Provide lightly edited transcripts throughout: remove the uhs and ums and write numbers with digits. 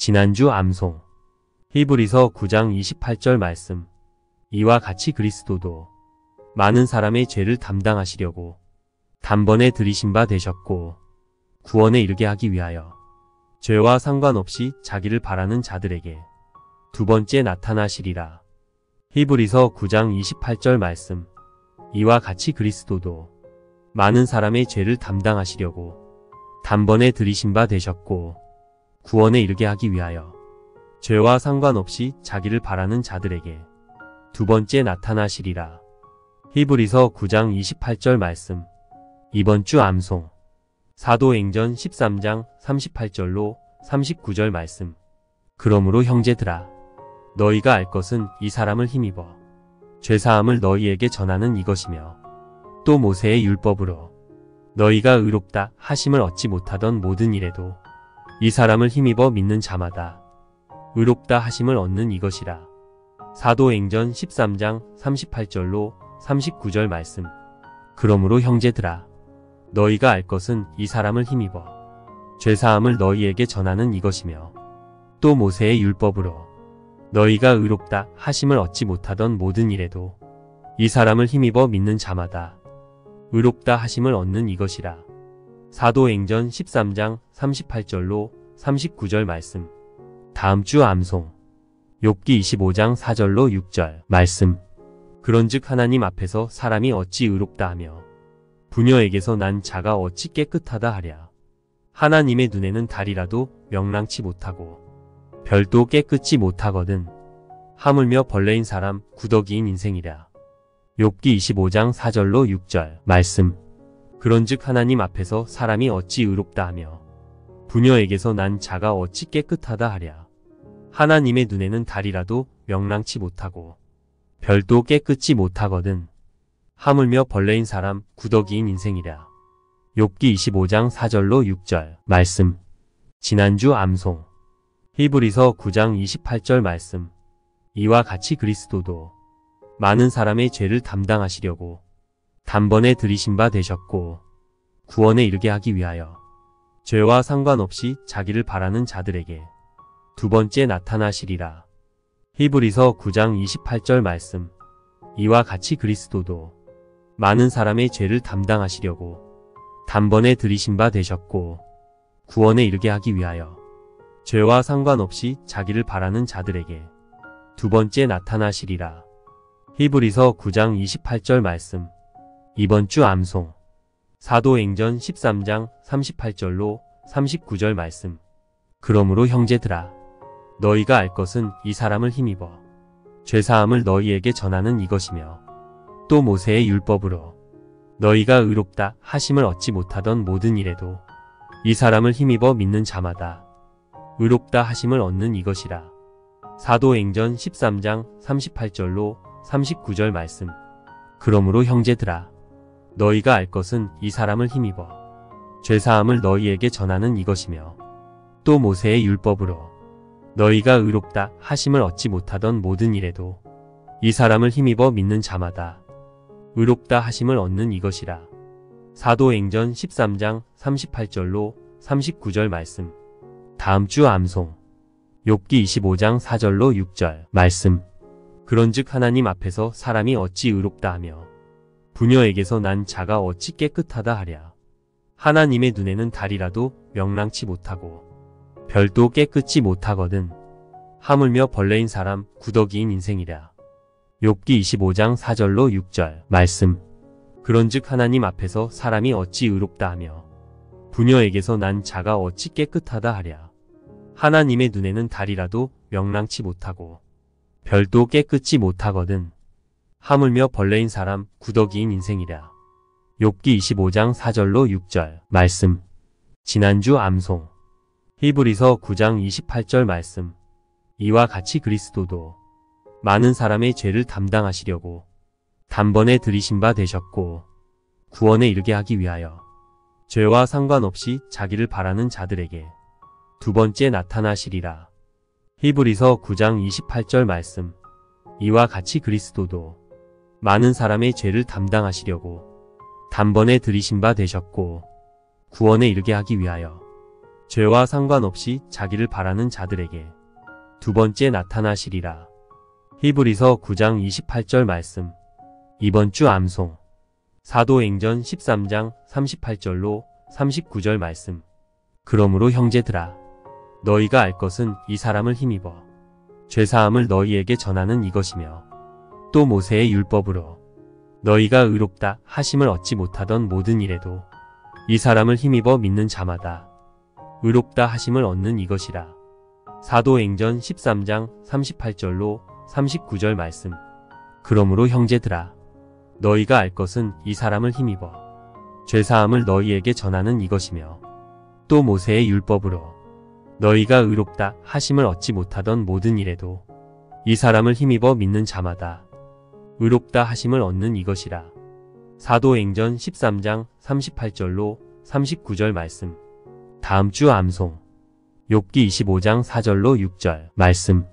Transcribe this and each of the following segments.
지난주 암송 히브리서 9장 28절 말씀. 이와 같이 그리스도도 많은 사람의 죄를 담당하시려고 단번에 들이신 바 되셨고 구원에 이르게 하기 위하여 죄와 상관없이 자기를 바라는 자들에게 두 번째 나타나시리라. 히브리서 9장 28절 말씀. 이와 같이 그리스도도 많은 사람의 죄를 담당하시려고 단번에 들이신 바 되셨고 구원에 이르게 하기 위하여 죄와 상관없이 자기를 바라는 자들에게 두 번째 나타나시리라. 히브리서 9장 28절 말씀. 이번 주 암송 사도행전 13장 38절로 39절 말씀. 그러므로 형제들아 너희가 알 것은 이 사람을 힘입어 죄사함을 너희에게 전하는 이것이며 또 모세의 율법으로 너희가 의롭다 하심을 얻지 못하던 모든 일에도 이 사람을 힘입어 믿는 자마다 의롭다 하심을 얻는 이것이라. 사도행전 13장 38절로 39절 말씀. 그러므로 형제들아 너희가 알 것은 이 사람을 힘입어 죄사함을 너희에게 전하는 이것이며 또 모세의 율법으로 너희가 의롭다 하심을 얻지 못하던 모든 일에도 이 사람을 힘입어 믿는 자마다 의롭다 하심을 얻는 이것이라. 사도행전 13장 38절로 39절 말씀. 다음 주 암송 욥기 25장 4절로 6절 말씀. 그런즉 하나님 앞에서 사람이 어찌 의롭다 하며 부녀에게서 난 자가 어찌 깨끗하다 하랴. 하나님의 눈에는 달이라도 명랑치 못하고 별도 깨끗지 못하거든 하물며 벌레인 사람 구더기인 인생이랴. 욥기 25장 4절로 6절 말씀. 그런즉 하나님 앞에서 사람이 어찌 의롭다 하며 부녀에게서 난 자가 어찌 깨끗하다 하랴. 하나님의 눈에는 달이라도 명랑치 못하고 별도 깨끗지 못하거든 하물며 벌레인 사람 구더기인 인생이랴. 욥기 25장 4절로 6절 말씀. 지난주 암송 히브리서 9장 28절 말씀. 이와 같이 그리스도도 많은 사람의 죄를 담당하시려고 단번에 들이신 바 되셨고 구원에 이르게 하기 위하여 죄와 상관없이 자기를 바라는 자들에게 두 번째 나타나시리라. 히브리서 9장 28절 말씀. 이와 같이 그리스도도 많은 사람의 죄를 담당하시려고 단번에 들이신 바 되셨고 구원에 이르게 하기 위하여 죄와 상관없이 자기를 바라는 자들에게 두 번째 나타나시리라. 히브리서 9장 28절 말씀. 이번 주 암송 사도행전 13장 38절로 39절 말씀. 그러므로 형제들아 너희가 알 것은 이 사람을 힘입어 죄사함을 너희에게 전하는 이것이며 또 모세의 율법으로 너희가 의롭다 하심을 얻지 못하던 모든 일에도 이 사람을 힘입어 믿는 자마다 의롭다 하심을 얻는 이것이라. 사도행전 13장 38절로 39절 말씀. 그러므로 형제들아 너희가 알 것은 이 사람을 힘입어 죄사함을 너희에게 전하는 이것이며 또 모세의 율법으로 너희가 의롭다 하심을 얻지 못하던 모든 일에도 이 사람을 힘입어 믿는 자마다 의롭다 하심을 얻는 이것이라. 사도행전 13장 38절로 39절 말씀. 다음 주 암송 욥기 25장 4절로 6절 말씀. 그런즉 하나님 앞에서 사람이 어찌 의롭다 하며 부녀에게서 난 자가 어찌 깨끗하다 하랴. 하나님의 눈에는 달이라도 명랑치 못하고 별도 깨끗지 못하거든 하물며 벌레인 사람 구더기인 인생이랴. 욥기 25장 4절로 6절 말씀. 그런즉 하나님 앞에서 사람이 어찌 의롭다 하며 부녀에게서 난 자가 어찌 깨끗하다 하랴. 하나님의 눈에는 달이라도 명랑치 못하고 별도 깨끗지 못하거든 하물며 벌레인 사람 구더기인 인생이랴. 욥기 25장 4절로 6절 말씀. 지난주 암송 히브리서 9장 28절 말씀. 이와 같이 그리스도도 많은 사람의 죄를 담당하시려고 단번에 들이신 바 되셨고 구원에 이르게 하기 위하여 죄와 상관없이 자기를 바라는 자들에게 두 번째 나타나시리라. 히브리서 9장 28절 말씀. 이와 같이 그리스도도 많은 사람의 죄를 담당하시려고 단번에 들이신 바 되셨고 구원에 이르게 하기 위하여 죄와 상관없이 자기를 바라는 자들에게 두 번째 나타나시리라. 히브리서 9장 28절 말씀. 이번 주 암송. 사도행전 13장 38절로 39절 말씀. 그러므로 형제들아, 너희가 알 것은 이 사람을 힘입어 죄사함을 너희에게 전하는 이것이며, 또 모세의 율법으로 너희가 의롭다 하심을 얻지 못하던 모든 일에도 이 사람을 힘입어 믿는 자마다 의롭다 하심을 얻는 이것이라. 사도행전 13장 38절로 39절 말씀. 그러므로 형제들아, 너희가 알 것은 이 사람을 힘입어 죄사함을 너희에게 전하는 이것이며, 또 모세의 율법으로 너희가 의롭다 하심을 얻지 못하던 모든 일에도 이 사람을 힘입어 믿는 자마다 의롭다 하심을 얻는 이것이라. 사도행전 13장 38절로 39절 말씀. 다음 주 암송. 욥기 25장 4절로 6절 말씀.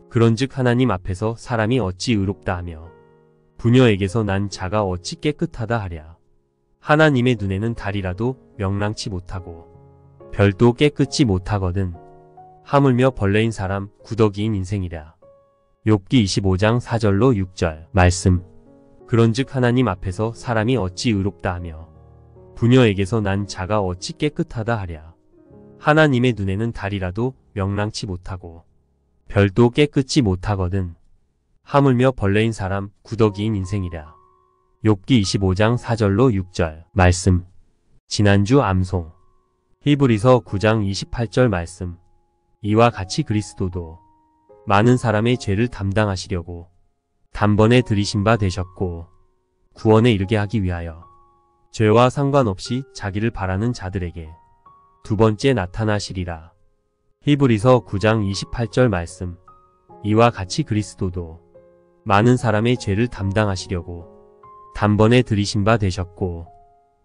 그런즉 하나님 앞에서 사람이 어찌 의롭다 하며 부녀에게서 난 자가 어찌 깨끗하다 하랴. 하나님의 눈에는 달이라도 명랑치 못하고 별도 깨끗지 못하거든. 하물며 벌레인 사람 구더기인 인생이랴. 욥기 25장 4절로 6절 말씀. 그런즉 하나님 앞에서 사람이 어찌 의롭다 하며 부녀에게서 난 자가 어찌 깨끗하다 하랴. 하나님의 눈에는 달이라도 명랑치 못하고 별도 깨끗지 못하거든. 하물며 벌레인 사람 구더기인 인생이랴. 욥기 25장 4절로 6절 말씀. 지난주 암송. 히브리서 9장 28절 말씀. 이와 같이 그리스도도 많은 사람의 죄를 담당하시려고 단번에 들이신 바 되셨고, 구원에 이르게 하기 위하여 죄와 상관없이 자기를 바라는 자들에게 두 번째 나타나시리라. 히브리서 9장 28절 말씀. 이와 같이 그리스도도 많은 사람의 죄를 담당하시려고 단번에 들이신 바 되셨고,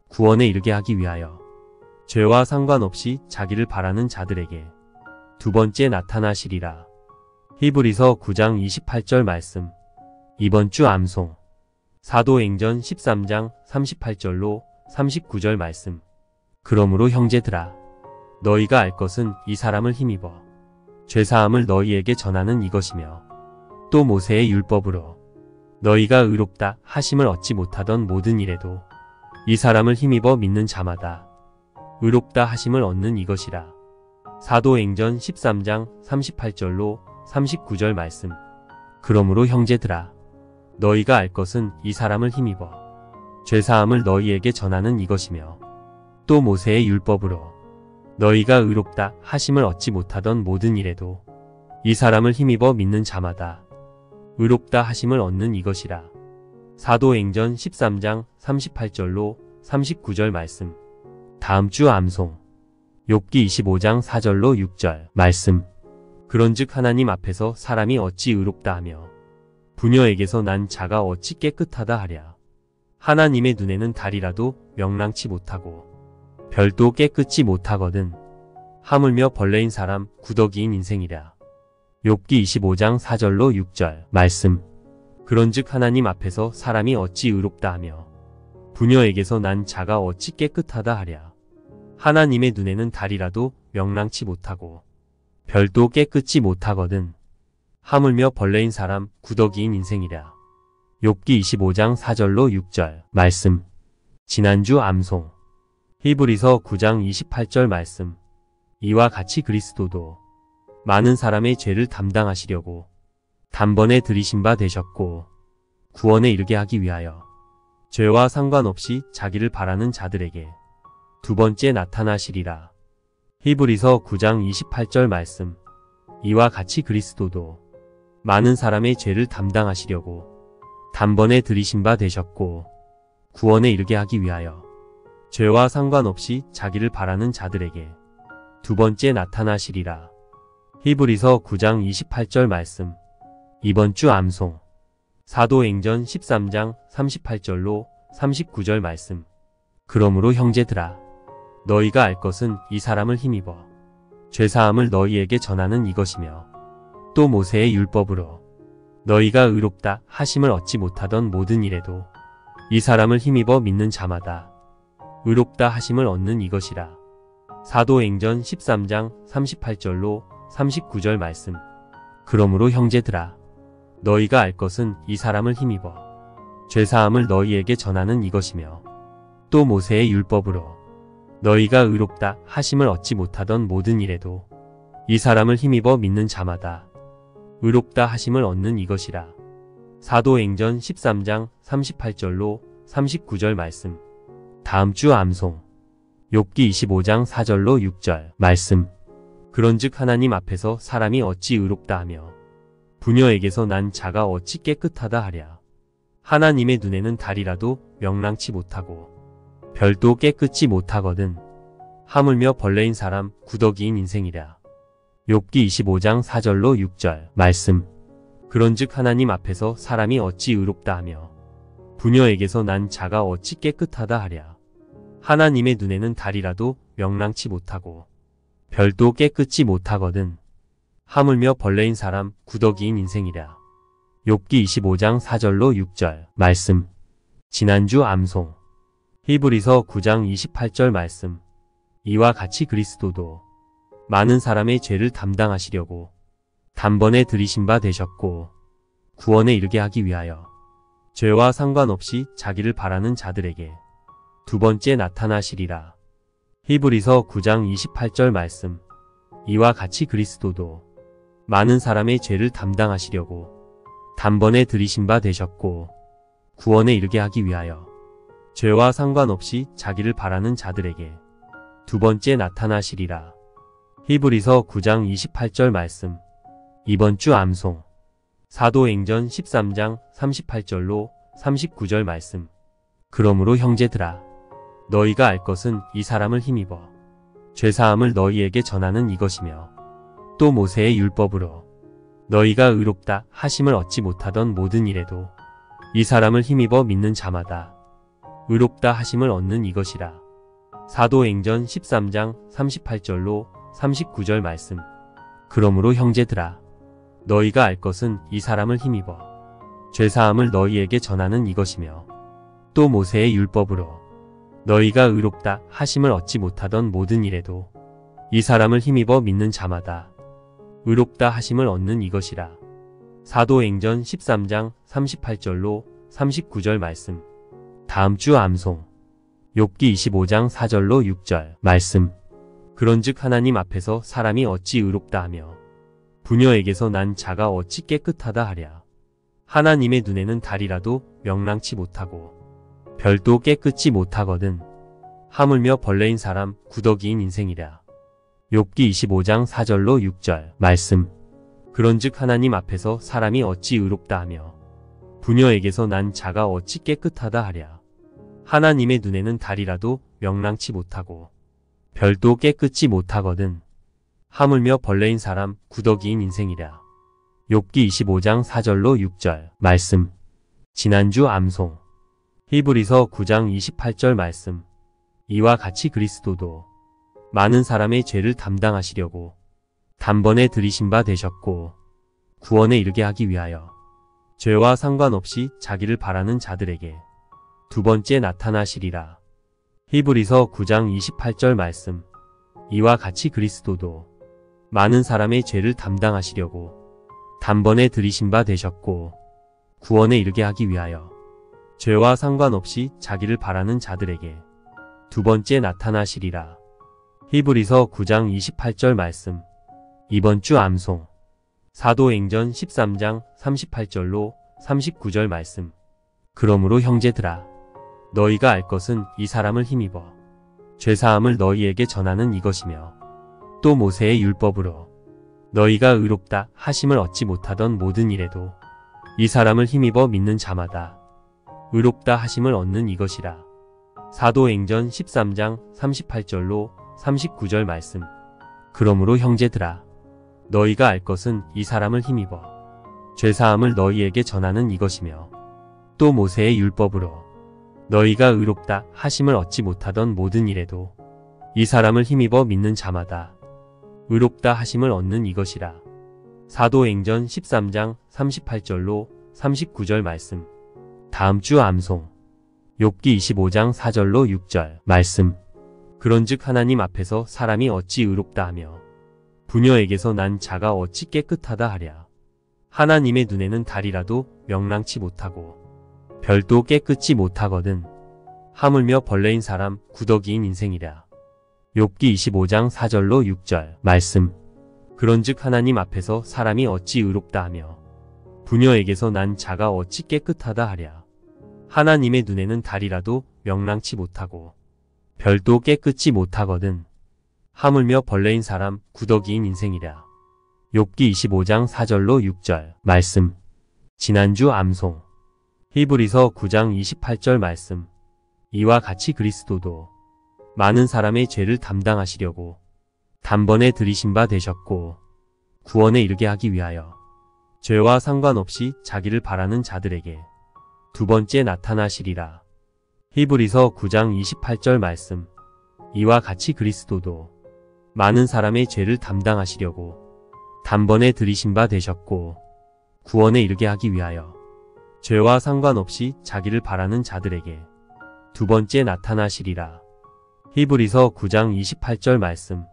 구원에 이르게 하기 위하여 죄와 상관없이 자기를 바라는 자들에게 두 번째 나타나시리라. 히브리서 9장 28절 말씀. 이번 주 암송. 사도행전 13장 38절로 39절 말씀. 그러므로 형제들아, 너희가 알 것은 이 사람을 힘입어 죄사함을 너희에게 전하는 이것이며, 또 모세의 율법으로 너희가 의롭다 하심을 얻지 못하던 모든 일에도 이 사람을 힘입어 믿는 자마다 의롭다 하심을 얻는 이것이라. 사도행전 13장 38절로 39절 말씀. 그러므로 형제들아, 너희가 알 것은 이 사람을 힘입어 죄사함을 너희에게 전하는 이것이며, 또 모세의 율법으로 너희가 의롭다 하심을 얻지 못하던 모든 일에도 이 사람을 힘입어 믿는 자마다 의롭다 하심을 얻는 이것이라. 사도행전 13장 38절로 39절 말씀. 다음 주 암송. 욥기 25장 4절로 6절 말씀. 그런즉 하나님 앞에서 사람이 어찌 의롭다 하며 부녀에게서 난 자가 어찌 깨끗하다 하랴. 하나님의 눈에는 달이라도 명랑치 못하고 별도 깨끗지 못하거든. 하물며 벌레인 사람 구더기인 인생이랴. 욥기 25장 4절로 6절 말씀. 그런즉 하나님 앞에서 사람이 어찌 의롭다 하며 부녀에게서 난 자가 어찌 깨끗하다 하랴. 하나님의 눈에는 달이라도 명랑치 못하고 별도 깨끗지 못하거든. 하물며 벌레인 사람 구더기인 인생이랴. 욥기 25장 4절로 6절 말씀. 지난주 암송. 히브리서 9장 28절 말씀. 이와 같이 그리스도도 많은 사람의 죄를 담당하시려고 단번에 들이신 바 되셨고, 구원에 이르게 하기 위하여 죄와 상관없이 자기를 바라는 자들에게 두 번째 나타나시리라. 히브리서 9장 28절 말씀. 이와 같이 그리스도도 많은 사람의 죄를 담당하시려고 단번에 들이신 바 되셨고, 구원에 이르게 하기 위하여 죄와 상관없이 자기를 바라는 자들에게 두 번째 나타나시리라. 히브리서 9장 28절 말씀. 이번 주 암송. 사도행전 13장 38절로 39절 말씀. 그러므로 형제들아, 너희가 알 것은 이 사람을 힘입어 죄사함을 너희에게 전하는 이것이며, 또 모세의 율법으로 너희가 의롭다 하심을 얻지 못하던 모든 일에도 이 사람을 힘입어 믿는 자마다 의롭다 하심을 얻는 이것이라. 사도행전 13장 38절로 39절 말씀. 그러므로 형제들아, 너희가 알 것은 이 사람을 힘입어 죄사함을 너희에게 전하는 이것이며, 또 모세의 율법으로 너희가 의롭다 하심을 얻지 못하던 모든 일에도 이 사람을 힘입어 믿는 자마다 의롭다 하심을 얻는 이것이라. 사도행전 13장 38절로 39절 말씀. 다음 주 암송. 욥기 25장 4절로 6절 말씀. 그런즉 하나님 앞에서 사람이 어찌 의롭다 하며 부녀에게서 난 자가 어찌 깨끗하다 하랴. 하나님의 눈에는 달이라도 명랑치 못하고 별도 깨끗지 못하거든. 하물며 벌레인 사람 구더기인 인생이랴. 욥기 25장 4절로 6절 말씀. 그런즉 하나님 앞에서 사람이 어찌 의롭다 하며 부녀에게서 난 자가 어찌 깨끗하다 하랴. 하나님의 눈에는 달이라도 명랑치 못하고 별도 깨끗지 못하거든. 하물며 벌레인 사람 구더기인 인생이랴. 욥기 25장 4절로 6절 말씀. 지난주 암송. 히브리서 9장 28절 말씀. 이와 같이 그리스도도 많은 사람의 죄를 담당하시려고 단번에 들이신 바 되셨고, 구원에 이르게 하기 위하여 죄와 상관없이 자기를 바라는 자들에게 두 번째 나타나시리라. 히브리서 9장 28절 말씀. 이와 같이 그리스도도 많은 사람의 죄를 담당하시려고 단번에 들이신 바 되셨고, 구원에 이르게 하기 위하여 죄와 상관없이 자기를 바라는 자들에게 두 번째 나타나시리라. 히브리서 9장 28절 말씀. 이번 주 암송. 사도행전 13장 38절로 39절 말씀. 그러므로 형제들아, 너희가 알 것은 이 사람을 힘입어 죄사함을 너희에게 전하는 이것이며, 또 모세의 율법으로 너희가 의롭다 하심을 얻지 못하던 모든 일에도 이 사람을 힘입어 믿는 자마다 의롭다 하심을 얻는 이것이라. 사도행전 13장 38절로 39절 말씀. 그러므로 형제들아, 너희가 알 것은 이 사람을 힘입어 죄사함을 너희에게 전하는 이것이며, 또 모세의 율법으로 너희가 의롭다 하심을 얻지 못하던 모든 일에도 이 사람을 힘입어 믿는 자마다 의롭다 하심을 얻는 이것이라. 사도행전 13장 38절로 39절 말씀. 다음 주 암송. 욥기 25장 4절로 6절 말씀. 그런즉 하나님 앞에서 사람이 어찌 의롭다 하며 부녀에게서 난 자가 어찌 깨끗하다 하랴. 하나님의 눈에는 달이라도 명랑치 못하고 별도 깨끗지 못하거든. 하물며 벌레인 사람 구더기인 인생이랴. 욥기 25장 4절로 6절 말씀. 그런즉 하나님 앞에서 사람이 어찌 의롭다 하며 부녀에게서 난 자가 어찌 깨끗하다 하랴. 하나님의 눈에는 달이라도 명랑치 못하고 별도 깨끗지 못하거든. 하물며 벌레인 사람 구더기인 인생이랴. 욥기 25장 4절로 6절 말씀. 지난주 암송. 히브리서 9장 28절 말씀. 이와 같이 그리스도도 많은 사람의 죄를 담당하시려고 단번에 들이신 바 되셨고, 구원에 이르게 하기 위하여 죄와 상관없이 자기를 바라는 자들에게 두 번째 나타나시리라. 히브리서 9장 28절 말씀. 이와 같이 그리스도도 많은 사람의 죄를 담당하시려고 단번에 들이신 바 되셨고, 구원에 이르게 하기 위하여 죄와 상관없이 자기를 바라는 자들에게 두 번째 나타나시리라. 히브리서 9장 28절 말씀. 이번 주 암송. 사도행전 13장 38절로 39절 말씀. 그러므로 형제들아, 너희가 알 것은 이 사람을 힘입어 죄사함을 너희에게 전하는 이것이며, 또 모세의 율법으로 너희가 의롭다 하심을 얻지 못하던 모든 일에도 이 사람을 힘입어 믿는 자마다 의롭다 하심을 얻는 이것이라. 사도행전 13장 38절로 39절 말씀. 그러므로 형제들아, 너희가 알 것은 이 사람을 힘입어 죄사함을 너희에게 전하는 이것이며, 또 모세의 율법으로 너희가 의롭다 하심을 얻지 못하던 모든 일에도 이 사람을 힘입어 믿는 자마다 의롭다 하심을 얻는 이것이라. 사도행전 13장 38절로 39절 말씀. 다음 주 암송. 욥기 25장 4절로 6절 말씀. 그런즉 하나님 앞에서 사람이 어찌 의롭다 하며 부녀에게서 난 자가 어찌 깨끗하다 하랴. 하나님의 눈에는 달이라도 명랑치 못하고 별도 깨끗지 못하거든. 하물며 벌레인 사람 구더기인 인생이랴. 욥기 25장 4절로 6절 말씀. 그런즉 하나님 앞에서 사람이 어찌 의롭다 하며 부녀에게서 난 자가 어찌 깨끗하다 하랴. 하나님의 눈에는 달이라도 명랑치 못하고 별도 깨끗지 못하거든. 하물며 벌레인 사람 구더기인 인생이랴. 욥기 25장 4절로 6절 말씀. 지난주 암송. 히브리서 9장 28절 말씀. 이와 같이 그리스도도 많은 사람의 죄를 담당하시려고 단번에 들이신 바 되셨고 구원에 이르게 하기 위하여 죄와 상관없이 자기를 바라는 자들에게 두 번째 나타나시리라. 히브리서 9장 28절 말씀. 이와 같이 그리스도도 많은 사람의 죄를 담당하시려고 단번에 들이신 바 되셨고 구원에 이르게 하기 위하여 죄와 상관없이 자기를 바라는 자들에게 두 번째 나타나시리라. 히브리서 9장 28절 말씀.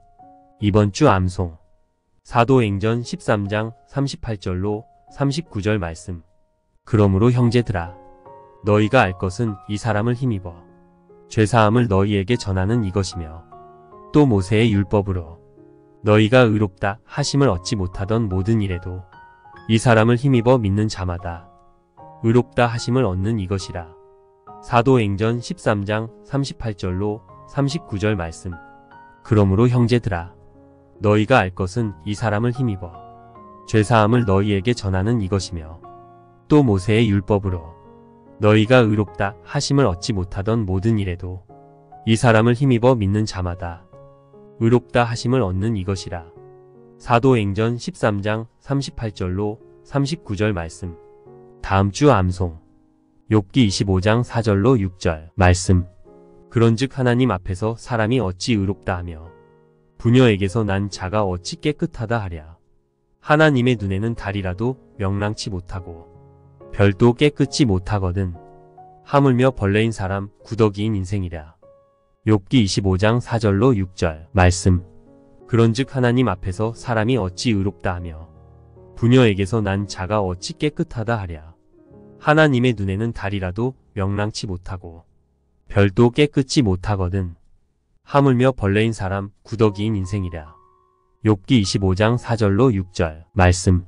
이번 주 암송. 사도행전 13장 38절로 39절 말씀. 그러므로 형제들아, 너희가 알 것은 이 사람을 힘입어 죄사함을 너희에게 전하는 이것이며 또 모세의 율법으로 너희가 의롭다 하심을 얻지 못하던 모든 일에도 이 사람을 힘입어 믿는 자마다 의롭다 하심을 얻는 이것이라. 사도행전 13장 38절로 39절 말씀. 그러므로 형제들아, 너희가 알 것은 이 사람을 힘입어 죄사함을 너희에게 전하는 이것이며 또 모세의 율법으로 너희가 의롭다 하심을 얻지 못하던 모든 일에도 이 사람을 힘입어 믿는 자마다 의롭다 하심을 얻는 이것이라. 사도행전 13장 38절로 39절 말씀. 다음 주 암송. 욥기 25장 4절로 6절 말씀. 그런즉 하나님 앞에서 사람이 어찌 의롭다 하며 부녀에게서 난 자가 어찌 깨끗하다 하랴. 하나님의 눈에는 달이라도 명랑치 못하고 별도 깨끗지 못하거든. 하물며 벌레인 사람 구더기인 인생이랴. 욥기 25장 4절로 6절 말씀. 그런즉 하나님 앞에서 사람이 어찌 의롭다 하며 부녀에게서 난 자가 어찌 깨끗하다 하랴. 하나님의 눈에는 달이라도 명랑치 못하고 별도 깨끗지 못하거든. 하물며 벌레인 사람 구더기인 인생이랴. 욥기 25장 4절로 6절 말씀.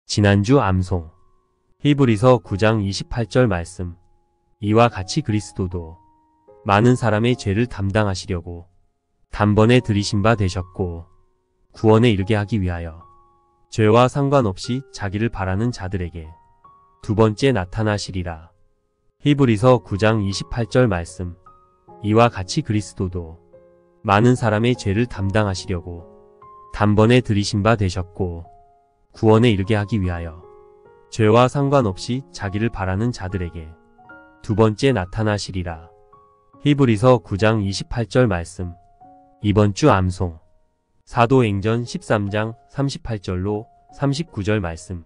지난주 암송. 히브리서 9장 28절 말씀. 이와 같이 그리스도도 많은 사람의 죄를 담당하시려고 단번에 들이신 바 되셨고 구원에 이르게 하기 위하여 죄와 상관없이 자기를 바라는 자들에게 두 번째 나타나시리라. 히브리서 9장 28절 말씀. 이와 같이 그리스도도 많은 사람의 죄를 담당하시려고 단번에 들이신 바 되셨고 구원에 이르게 하기 위하여 죄와 상관없이 자기를 바라는 자들에게 두 번째 나타나시리라. 히브리서 9장 28절 말씀. 이번 주 암송. 사도행전 13장 38절로 39절 말씀.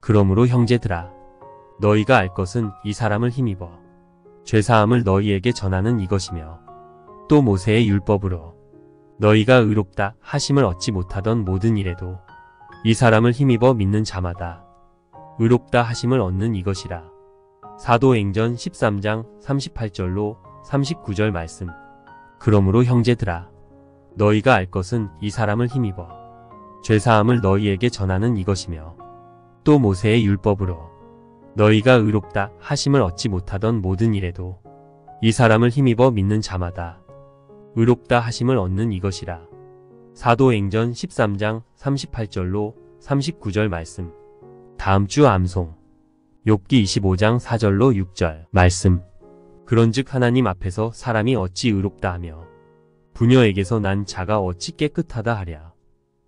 그러므로 형제들아, 너희가 알 것은 이 사람을 힘입어 죄사함을 너희에게 전하는 이것이며 또 모세의 율법으로 너희가 의롭다 하심을 얻지 못하던 모든 일에도 이 사람을 힘입어 믿는 자마다 의롭다 하심을 얻는 이것이라. 사도행전 13장 38절로 39절 말씀. 그러므로 형제들아, 너희가 알 것은 이 사람을 힘입어 죄사함을 너희에게 전하는 이것이며 또 모세의 율법으로 너희가 의롭다 하심을 얻지 못하던 모든 일에도 이 사람을 힘입어 믿는 자마다 의롭다 하심을 얻는 이것이라. 사도행전 13장 38절로 39절 말씀. 다음 주 암송. 욥기 25장 4절로 6절 말씀. 그런즉 하나님 앞에서 사람이 어찌 의롭다 하며 부녀에게서 난 자가 어찌 깨끗하다 하랴.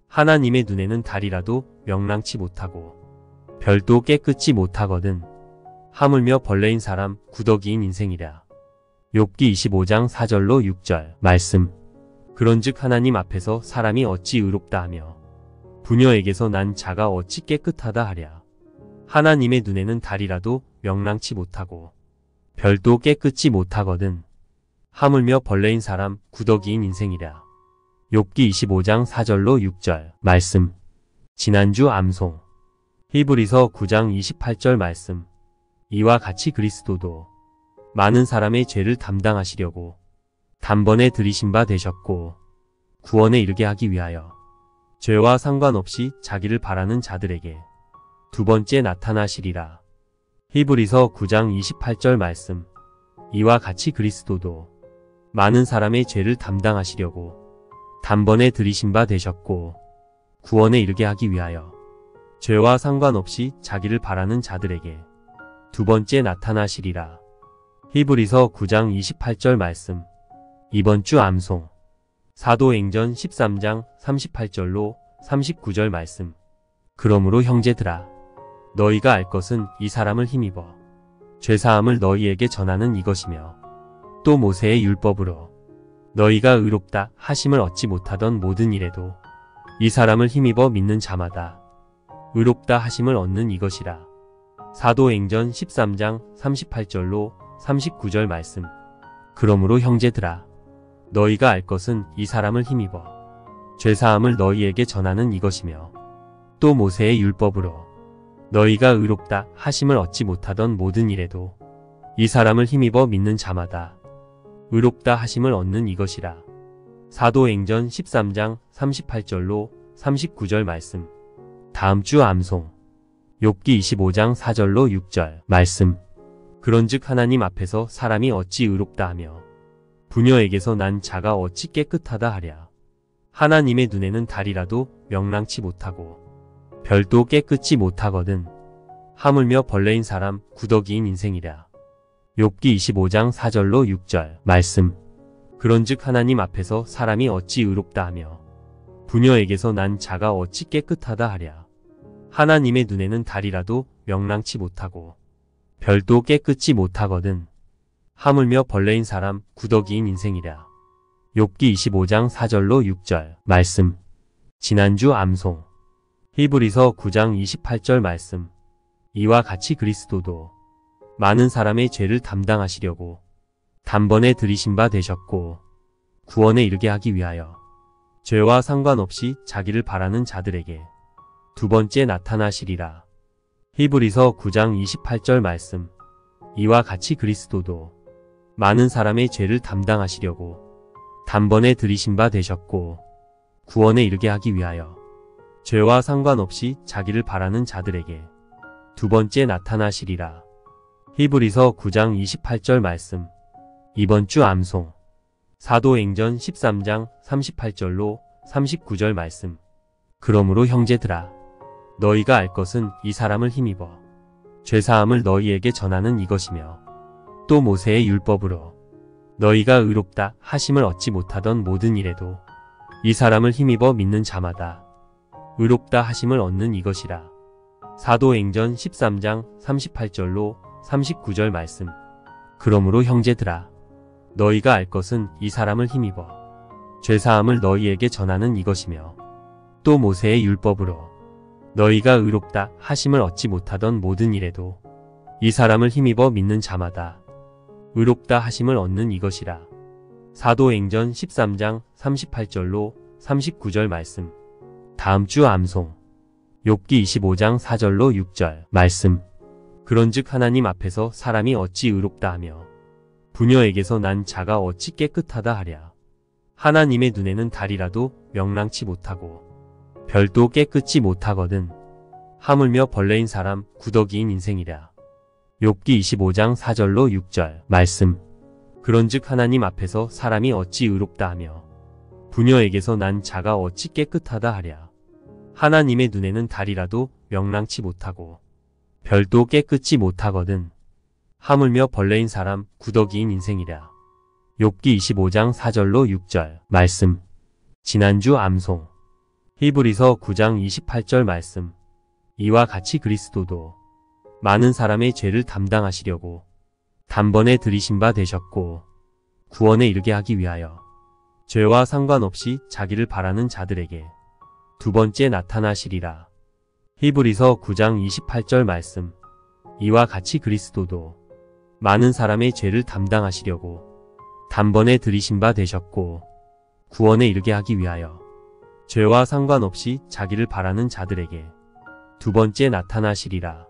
하나님의 눈에는 달이라도 명랑치 못하고 별도 깨끗지 못하거든. 하물며 벌레인 사람 구더기인 인생이랴. 욥기 25장 4절로 6절 말씀. 그런즉 하나님 앞에서 사람이 어찌 의롭다 하며 부녀에게서 난 자가 어찌 깨끗하다 하랴. 하나님의 눈에는 달이라도 명랑치 못하고 별도 깨끗지 못하거든. 하물며 벌레인 사람 구더기인 인생이랴. 욥기 25장 4절로 6절 말씀. 지난주 암송. 히브리서 9장 28절 말씀. 이와 같이 그리스도도 많은 사람의 죄를 담당하시려고 단번에 들이신 바 되셨고 구원에 이르게 하기 위하여 죄와 상관없이 자기를 바라는 자들에게 두 번째 나타나시리라. 히브리서 9장 28절 말씀. 이와 같이 그리스도도 많은 사람의 죄를 담당하시려고 단번에 들이신 바 되셨고 구원에 이르게 하기 위하여 죄와 상관없이 자기를 바라는 자들에게 두 번째 나타나시리라. 히브리서 9장 28절 말씀. 이번 주 암송. 사도행전 13장 38절로 39절 말씀. 그러므로 형제들아 너희가 알 것은 이 사람을 힘입어 죄사함을 너희에게 전하는 이것이며 또 모세의 율법으로 너희가 의롭다 하심을 얻지 못하던 모든 일에도 이 사람을 힘입어 믿는 자마다 의롭다 하심을 얻는 이것이라. 사도행전 13장 38절로 39절 말씀. 그러므로 형제들아 너희가 알 것은 이 사람을 힘입어 죄사함을 너희에게 전하는 이것이며 또 모세의 율법으로 너희가 의롭다 하심을 얻지 못하던 모든 일에도 이 사람을 힘입어 믿는 자마다 의롭다 하심을 얻는 이것이라. 사도행전 13장 38절로 39절 말씀. 다음 주 암송. 욥기 25장 4절로 6절 말씀. 그런즉 하나님 앞에서 사람이 어찌 의롭다 하며 부녀에게서 난 자가 어찌 깨끗하다 하랴. 하나님의 눈에는 달이라도 명랑치 못하고 별도 깨끗지 못하거든. 하물며 벌레인 사람 구더기인 인생이랴. 욥기 25장 4절로 6절 말씀. 그런즉 하나님 앞에서 사람이 어찌 의롭다 하며 부녀에게서 난 자가 어찌 깨끗하다 하랴. 하나님의 눈에는 달이라도 명랑치 못하고 별도 깨끗지 못하거든. 하물며 벌레인 사람 구더기인 인생이랴. 욥기 25장 4절로 6절 말씀. 지난주 암송. 히브리서 9장 28절 말씀. 이와 같이 그리스도도 많은 사람의 죄를 담당하시려고 단번에 들이신 바 되셨고 구원에 이르게 하기 위하여 죄와 상관없이 자기를 바라는 자들에게 두 번째 나타나시리라. 히브리서 9장 28절 말씀. 이와 같이 그리스도도 많은 사람의 죄를 담당하시려고 단번에 들이신 바 되셨고 구원에 이르게 하기 위하여 죄와 상관없이 자기를 바라는 자들에게 두 번째 나타나시리라. 히브리서 9장 28절 말씀. 이번 주 암송. 사도행전 13장 38절로 39절 말씀. 그러므로 형제들아 너희가 알 것은 이 사람을 힘입어 죄사함을 너희에게 전하는 이것이며 또 모세의 율법으로 너희가 의롭다 하심을 얻지 못하던 모든 일에도 이 사람을 힘입어 믿는 자마다 의롭다 하심을 얻는 이것이라. 사도행전 13장 38절로 39절 말씀. 그러므로 형제들아 너희가 알 것은 이 사람을 힘입어 죄사함을 너희에게 전하는 이것이며 또 모세의 율법으로 너희가 의롭다 하심을 얻지 못하던 모든 일에도 이 사람을 힘입어 믿는 자마다 의롭다 하심을 얻는 이것이라. 사도행전 13장 38절로 39절 말씀. 다음 주 암송. 욥기 25장 4절로 6절 말씀. 그런즉 하나님 앞에서 사람이 어찌 의롭다 하며 부녀에게서 난 자가 어찌 깨끗하다 하랴. 하나님의 눈에는 달이라도 명랑치 못하고 별도 깨끗지 못하거든. 하물며 벌레인 사람 구더기인 인생이랴. 욥기 25장 4절로 6절 말씀. 그런즉 하나님 앞에서 사람이 어찌 의롭다 하며 부녀에게서 난 자가 어찌 깨끗하다 하랴. 하나님의 눈에는 달이라도 명랑치 못하고 별도 깨끗지 못하거든. 하물며 벌레인 사람 구더기인 인생이랴. 욥기 25장 4절로 6절 말씀. 지난주 암송. 히브리서 9장 28절 말씀. 이와 같이 그리스도도 많은 사람의 죄를 담당하시려고 단번에 들이신 바 되셨고 구원에 이르게 하기 위하여 죄와 상관없이 자기를 바라는 자들에게 두 번째 나타나시리라. 히브리서 9장 28절 말씀. 이와 같이 그리스도도 많은 사람의 죄를 담당하시려고 단번에 들이신 바 되셨고 구원에 이르게 하기 위하여 죄와 상관없이 자기를 바라는 자들에게 두 번째 나타나시리라.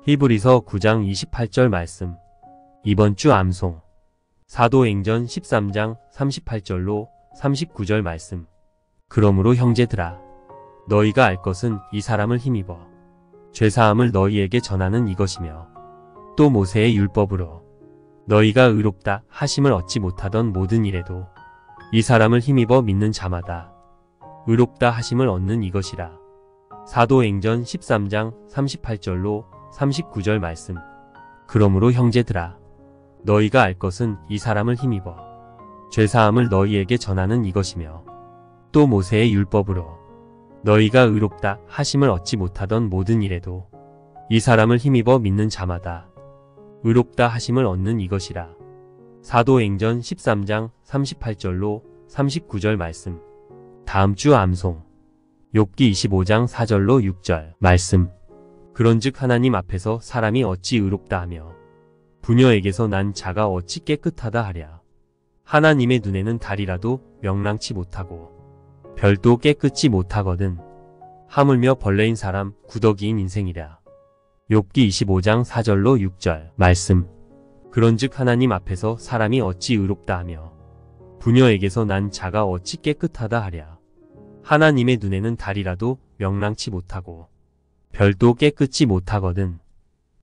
히브리서 9장 28절 말씀. 이번 주 암송. 사도행전 13장 38절로 39절 말씀. 그러므로 형제들아, 너희가 알 것은 이 사람을 힘입어 죄사함을 너희에게 전하는 이것이며, 또 모세의 율법으로 너희가 의롭다 하심을 얻지 못하던 모든 일에도 이 사람을 힘입어 믿는 자마다 의롭다 하심을 얻는 이것이라. 사도행전 13장 38절로 39절 말씀. 그러므로 형제들아, 너희가 알 것은 이 사람을 힘입어 죄사함을 너희에게 전하는 이것이며, 또 모세의 율법으로 너희가 의롭다 하심을 얻지 못하던 모든 일에도 이 사람을 힘입어 믿는 자마다 의롭다 하심을 얻는 이것이라. 사도행전 13장 38절로 39절 말씀. 다음 주 암송. 욥기 25장 4절로 6절 말씀. 그런즉 하나님 앞에서 사람이 어찌 의롭다 하며 부녀에게서 난 자가 어찌 깨끗하다 하랴. 하나님의 눈에는 달이라도 명랑치 못하고 별도 깨끗이 못하거든. 하물며 벌레인 사람 구더기인 인생이랴. 욥기 25장 4절로 6절 말씀. 그런즉 하나님 앞에서 사람이 어찌 의롭다 하며 부녀에게서 난 자가 어찌 깨끗하다 하랴. 하나님의 눈에는 달이라도 명랑치 못하고 별도 깨끗이 못하거든.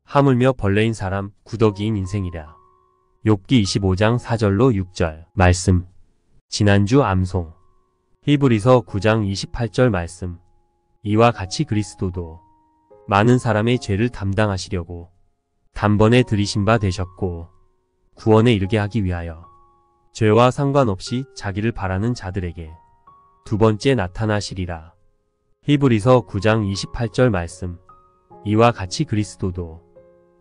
하물며 벌레인 사람 구더기인 인생이랴. 욥기 25장 4절로 6절 말씀. 지난주 암송. 히브리서 9장 28절 말씀. 이와 같이 그리스도도 많은 사람의 죄를 담당하시려고 단번에 들이신 바 되셨고 구원에 이르게 하기 위하여 죄와 상관없이 자기를 바라는 자들에게 두 번째 나타나시리라. 히브리서 9장 28절 말씀. 이와 같이 그리스도도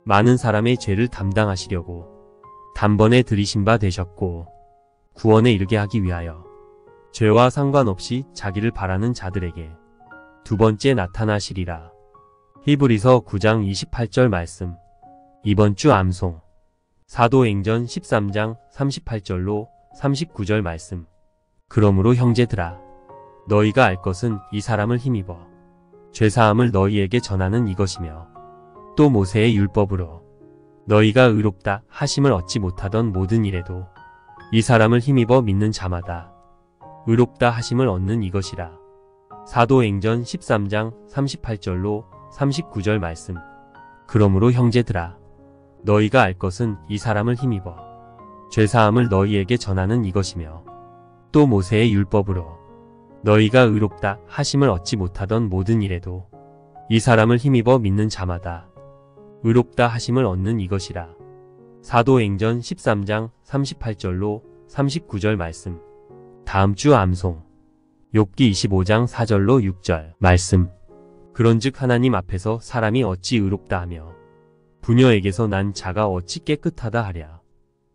많은 사람의 죄를 담당하시려고 단번에 들이신 바 되셨고 구원에 이르게 하기 위하여 죄와 상관없이 자기를 바라는 자들에게 두 번째 나타나시리라. 히브리서 9장 28절 말씀. 이번 주 암송. 사도행전 13장 38절로 39절 말씀. 그러므로 형제들아, 너희가 알 것은 이 사람을 힘입어 죄사함을 너희에게 전하는 이것이며, 또 모세의 율법으로 너희가 의롭다 하심을 얻지 못하던 모든 일에도 이 사람을 힘입어 믿는 자마다 의롭다 하심을 얻는 이것이라. 사도행전 13장 38절로 39절 말씀. 그러므로 형제들아, 너희가 알 것은 이 사람을 힘입어 죄사함을 너희에게 전하는 이것이며, 또 모세의 율법으로 너희가 의롭다 하심을 얻지 못하던 모든 일에도 이 사람을 힘입어 믿는 자마다 의롭다 하심을 얻는 이것이라. 사도행전 13장 38절로 39절 말씀. 다음 주 암송. 욥기 25장 4절로 6절 말씀. 그런즉 하나님 앞에서 사람이 어찌 의롭다 하며 부녀에게서 난 자가 어찌 깨끗하다 하랴.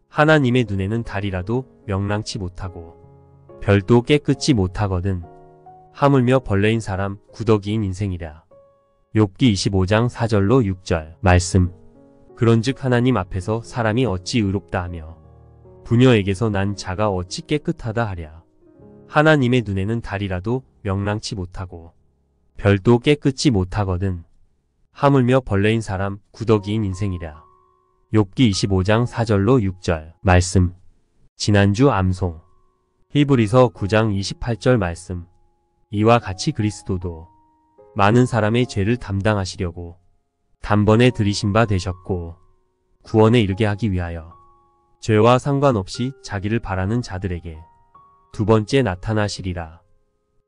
하나님의 눈에는 달이라도 명랑치 못하고 별도 깨끗이 못하거든. 하물며 벌레인 사람 구더기인 인생이랴. 욥기 25장 4절로 6절 말씀. 그런즉 하나님 앞에서 사람이 어찌 의롭다 하며 부녀에게서 난 자가 어찌 깨끗하다 하랴. 하나님의 눈에는 달이라도 명랑치 못하고 별도 깨끗이 못하거든. 하물며 벌레인 사람 구더기인 인생이랴. 욥기 25장 4절로 6절 말씀. 지난주 암송. 히브리서 9장 28절 말씀. 이와 같이 그리스도도 많은 사람의 죄를 담당하시려고 단번에 들이신 바 되셨고 구원에 이르게 하기 위하여 죄와 상관없이 자기를 바라는 자들에게 두 번째 나타나시리라.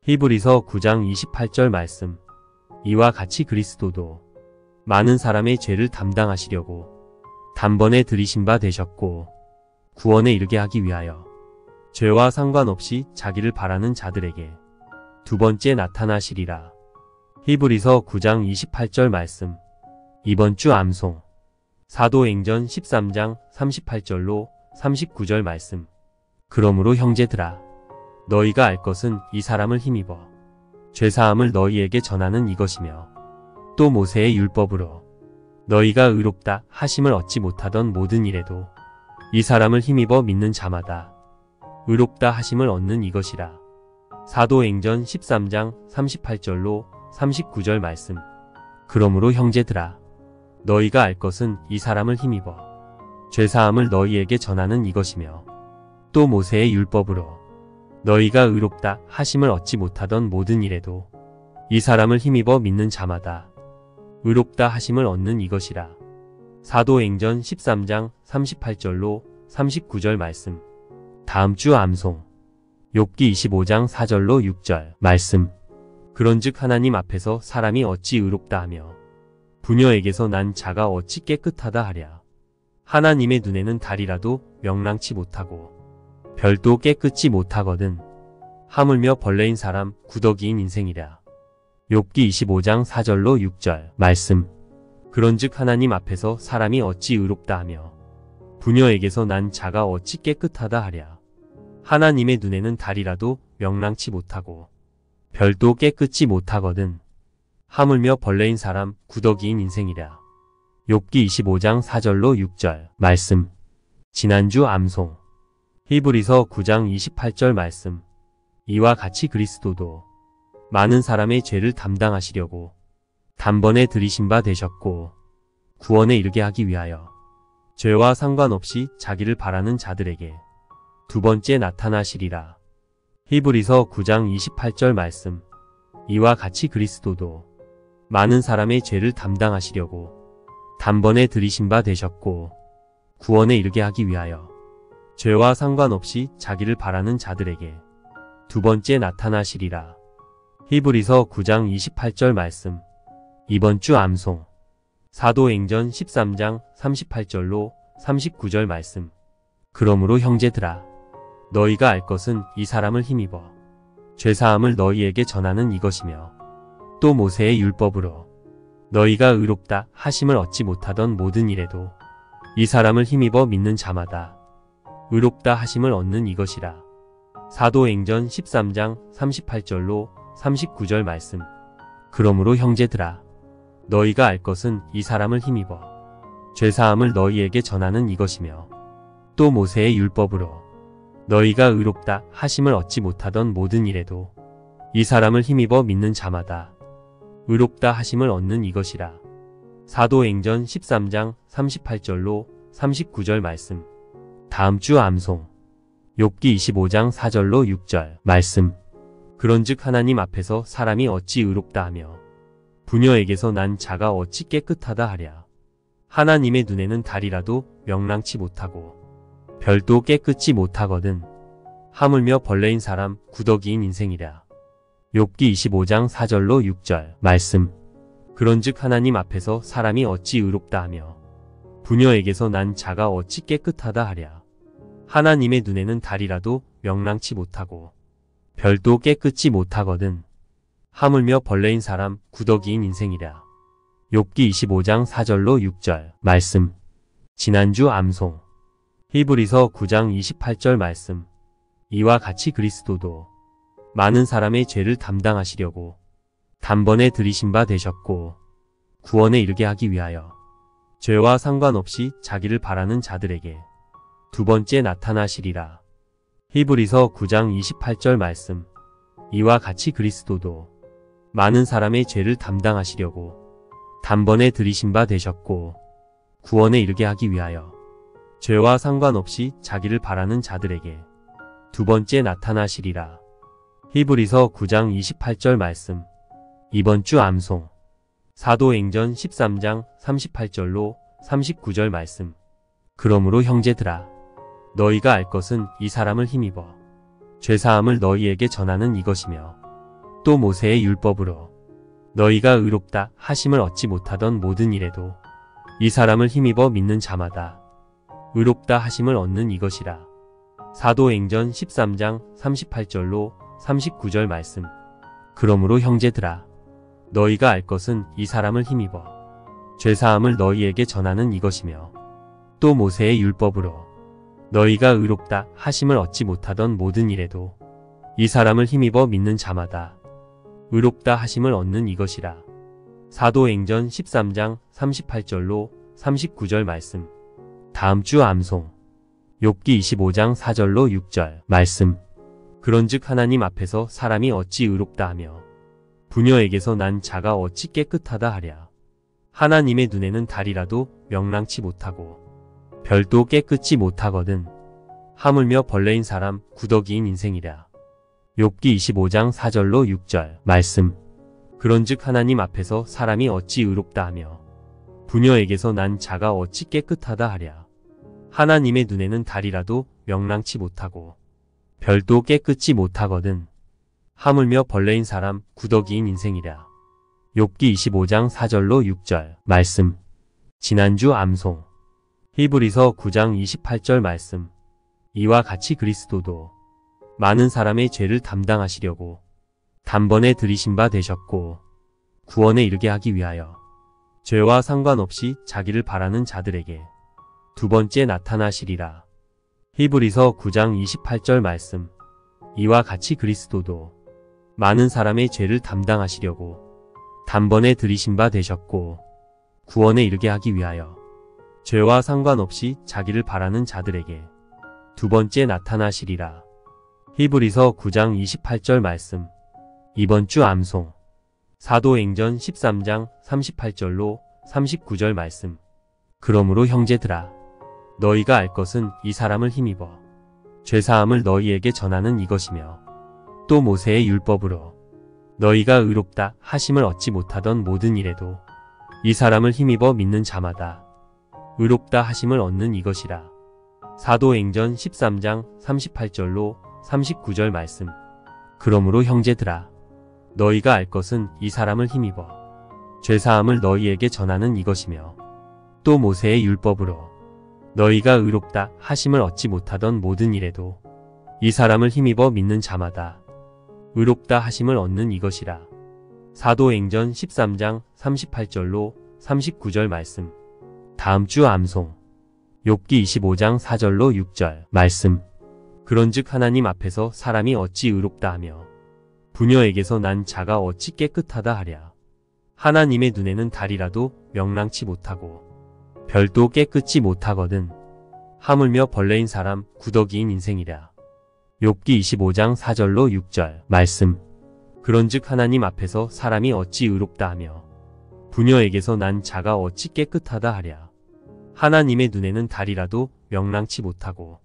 히브리서 9장 28절 말씀. 이와 같이 그리스도도 많은 사람의 죄를 담당하시려고 단번에 들이신 바 되셨고 구원에 이르게 하기 위하여 죄와 상관없이 자기를 바라는 자들에게 두 번째 나타나시리라. 히브리서 9장 28절 말씀. 이번 주 암송. 사도행전 13장 38절로 39절 말씀. 그러므로 형제들아, 너희가 알 것은 이 사람을 힘입어 죄사함을 너희에게 전하는 이것이며, 또 모세의 율법으로 너희가 의롭다 하심을 얻지 못하던 모든 일에도 이 사람을 힘입어 믿는 자마다 의롭다 하심을 얻는 이것이라. 사도행전 13장 38절로 39절 말씀. 그러므로 형제들아, 너희가 알 것은 이 사람을 힘입어 죄사함을 너희에게 전하는 이것이며, 또 모세의 율법으로 너희가 의롭다 하심을 얻지 못하던 모든 일에도 이 사람을 힘입어 믿는 자마다 의롭다 하심을 얻는 이것이라. 사도행전 13장 38절로 39절 말씀. 다음 주 암송. 욥기 25장 4절로 6절 말씀. 그런즉 하나님 앞에서 사람이 어찌 의롭다 하며 부녀에게서 난 자가 어찌 깨끗하다 하랴. 하나님의 눈에는 달이라도 명랑치 못하고 별도 깨끗지 못하거든. 하물며 벌레인 사람 구더기인 인생이랴. 욥기 25장 4절로 6절 말씀. 그런즉 하나님 앞에서 사람이 어찌 의롭다 하며 부녀에게서 난 자가 어찌 깨끗하다 하랴. 하나님의 눈에는 달이라도 명랑치 못하고 별도 깨끗지 못하거든. 하물며 벌레인 사람 구더기인 인생이랴. 욥기 25장 4절로 6절 말씀. 지난주 암송. 히브리서 9장 28절 말씀. 이와 같이 그리스도도 많은 사람의 죄를 담당하시려고 단번에 들이신 바 되셨고, 구원에 이르게 하기 위하여 죄와 상관없이 자기를 바라는 자들에게 두 번째 나타나시리라. 히브리서 9장 28절 말씀. 이와 같이 그리스도도 많은 사람의 죄를 담당하시려고 단번에 들이신 바 되셨고, 구원에 이르게 하기 위하여 죄와 상관없이 자기를 바라는 자들에게 두 번째 나타나시리라. 히브리서 9장 28절 말씀. 이번 주 암송. 사도행전 13장 38절로 39절 말씀. 그러므로 형제들아, 너희가 알 것은 이 사람을 힘입어 죄사함을 너희에게 전하는 이것이며, 또 모세의 율법으로 너희가 의롭다 하심을 얻지 못하던 모든 일에도 이 사람을 힘입어 믿는 자마다 의롭다 하심을 얻는 이것이라. 사도행전 13장 38절로 39절 말씀. 그러므로 형제들아, 너희가 알 것은 이 사람을 힘입어 죄사함을 너희에게 전하는 이것이며, 또 모세의 율법으로 너희가 의롭다 하심을 얻지 못하던 모든 일에도 이 사람을 힘입어 믿는 자마다 의롭다 하심을 얻는 이것이라. 사도행전 13장 38절로 39절 말씀. 다음 주 암송. 욥기 25장 4절로 6절 말씀. 그런즉 하나님 앞에서 사람이 어찌 의롭다 하며 부녀에게서 난 자가 어찌 깨끗하다 하랴. 하나님의 눈에는 달이라도 명랑치 못하고 별도 깨끗지 못하거든. 하물며 벌레인 사람 구더기인 인생이랴. 욥기 25장 4절로 6절 말씀. 그런즉 하나님 앞에서 사람이 어찌 의롭다 하며 부녀에게서 난 자가 어찌 깨끗하다 하랴. 하나님의 눈에는 달이라도 명랑치 못하고 별도 깨끗지 못하거든. 하물며 벌레인 사람 구더기인 인생이랴. 욥기 25장 4절로 6절 말씀. 지난주 암송. 히브리서 9장 28절 말씀. 이와 같이 그리스도도 많은 사람의 죄를 담당하시려고 단번에 들이신 바 되셨고, 구원에 이르게 하기 위하여 죄와 상관없이 자기를 바라는 자들에게 두 번째 나타나시리라. 히브리서 9장 28절 말씀. 이와 같이 그리스도도 많은 사람의 죄를 담당하시려고 단번에 들이신 바 되셨고, 구원에 이르게 하기 위하여 죄와 상관없이 자기를 바라는 자들에게 두 번째 나타나시리라. 히브리서 9장 28절 말씀. 이번 주 암송. 사도행전 13장 38절로 39절 말씀. 그러므로 형제들아, 너희가 알 것은 이 사람을 힘입어 죄사함을 너희에게 전하는 이것이며, 또 모세의 율법으로 너희가 의롭다 하심을 얻지 못하던 모든 일에도 이 사람을 힘입어 믿는 자마다 의롭다 하심을 얻는 이것이라. 사도행전 13장 38절로 39절 말씀. 그러므로 형제들아, 너희가 알 것은 이 사람을 힘입어 죄사함을 너희에게 전하는 이것이며, 또 모세의 율법으로 너희가 의롭다 하심을 얻지 못하던 모든 일에도 이 사람을 힘입어 믿는 자마다 의롭다 하심을 얻는 이것이라. 사도행전 13장 38절로 39절 말씀. 다음 주 암송. 욥기 25장 4절로 6절 말씀. 그런즉 하나님 앞에서 사람이 어찌 의롭다 하며 부녀에게서 난 자가 어찌 깨끗하다 하랴. 하나님의 눈에는 달이라도 명랑치 못하고 별도 깨끗지 못하거든. 하물며 벌레인 사람 구더기인 인생이랴. 욥기 25장 4절로 6절 말씀. 그런즉 하나님 앞에서 사람이 어찌 의롭다 하며 부녀에게서 난 자가 어찌 깨끗하다 하랴. 하나님의 눈에는 달이라도 명랑치 못하고 별도 깨끗지 못하거든. 하물며 벌레인 사람 구더기인 인생이랴. 욥기 25장 4절로 6절 말씀. 지난주 암송. 히브리서 9장 28절 말씀. 이와 같이 그리스도도 많은 사람의 죄를 담당하시려고 단번에 들이신 바 되셨고 구원에 이르게 하기 위하여 죄와 상관없이 자기를 바라는 자들에게 두 번째 나타나시리라. 히브리서 9장 28절 말씀. 이와 같이 그리스도도 많은 사람의 죄를 담당하시려고 단번에 들이신 바 되셨고 구원에 이르게 하기 위하여 죄와 상관없이 자기를 바라는 자들에게 두 번째 나타나시리라. 히브리서 9장 28절 말씀. 이번 주 암송. 사도행전 13장 38절로 39절 말씀. 그러므로 형제들아, 너희가 알 것은 이 사람을 힘입어 죄사함을 너희에게 전하는 이것이며 또 모세의 율법으로 너희가 의롭다 하심을 얻지 못하던 모든 일에도 이 사람을 힘입어 믿는 자마다 의롭다 하심을 얻는 이것이라. 사도행전 13장 38절로 39절 말씀. 그러므로 형제들아, 너희가 알 것은 이 사람을 힘입어 죄사함을 너희에게 전하는 이것이며 또 모세의 율법으로 너희가 의롭다 하심을 얻지 못하던 모든 일에도 이 사람을 힘입어 믿는 자마다 의롭다 하심을 얻는 이것이라. 사도행전 13장 38절로 39절 말씀. 다음 주 암송. 욥기 25장 4절로 6절 말씀. 그런즉 하나님 앞에서 사람이 어찌 의롭다 하며 부녀에게서 난 자가 어찌 깨끗하다 하랴. 하나님의 눈에는 달이라도 명랑치 못하고 별도 깨끗지 못하거든. 하물며 벌레인 사람 구더기인 인생이랴. 욥기 25장 4절로 6절 말씀. 그런즉 하나님 앞에서 사람이 어찌 의롭다 하며 부녀에게서 난 자가 어찌 깨끗하다 하랴. 하나님의 눈에는 달이라도 명랑치 못하고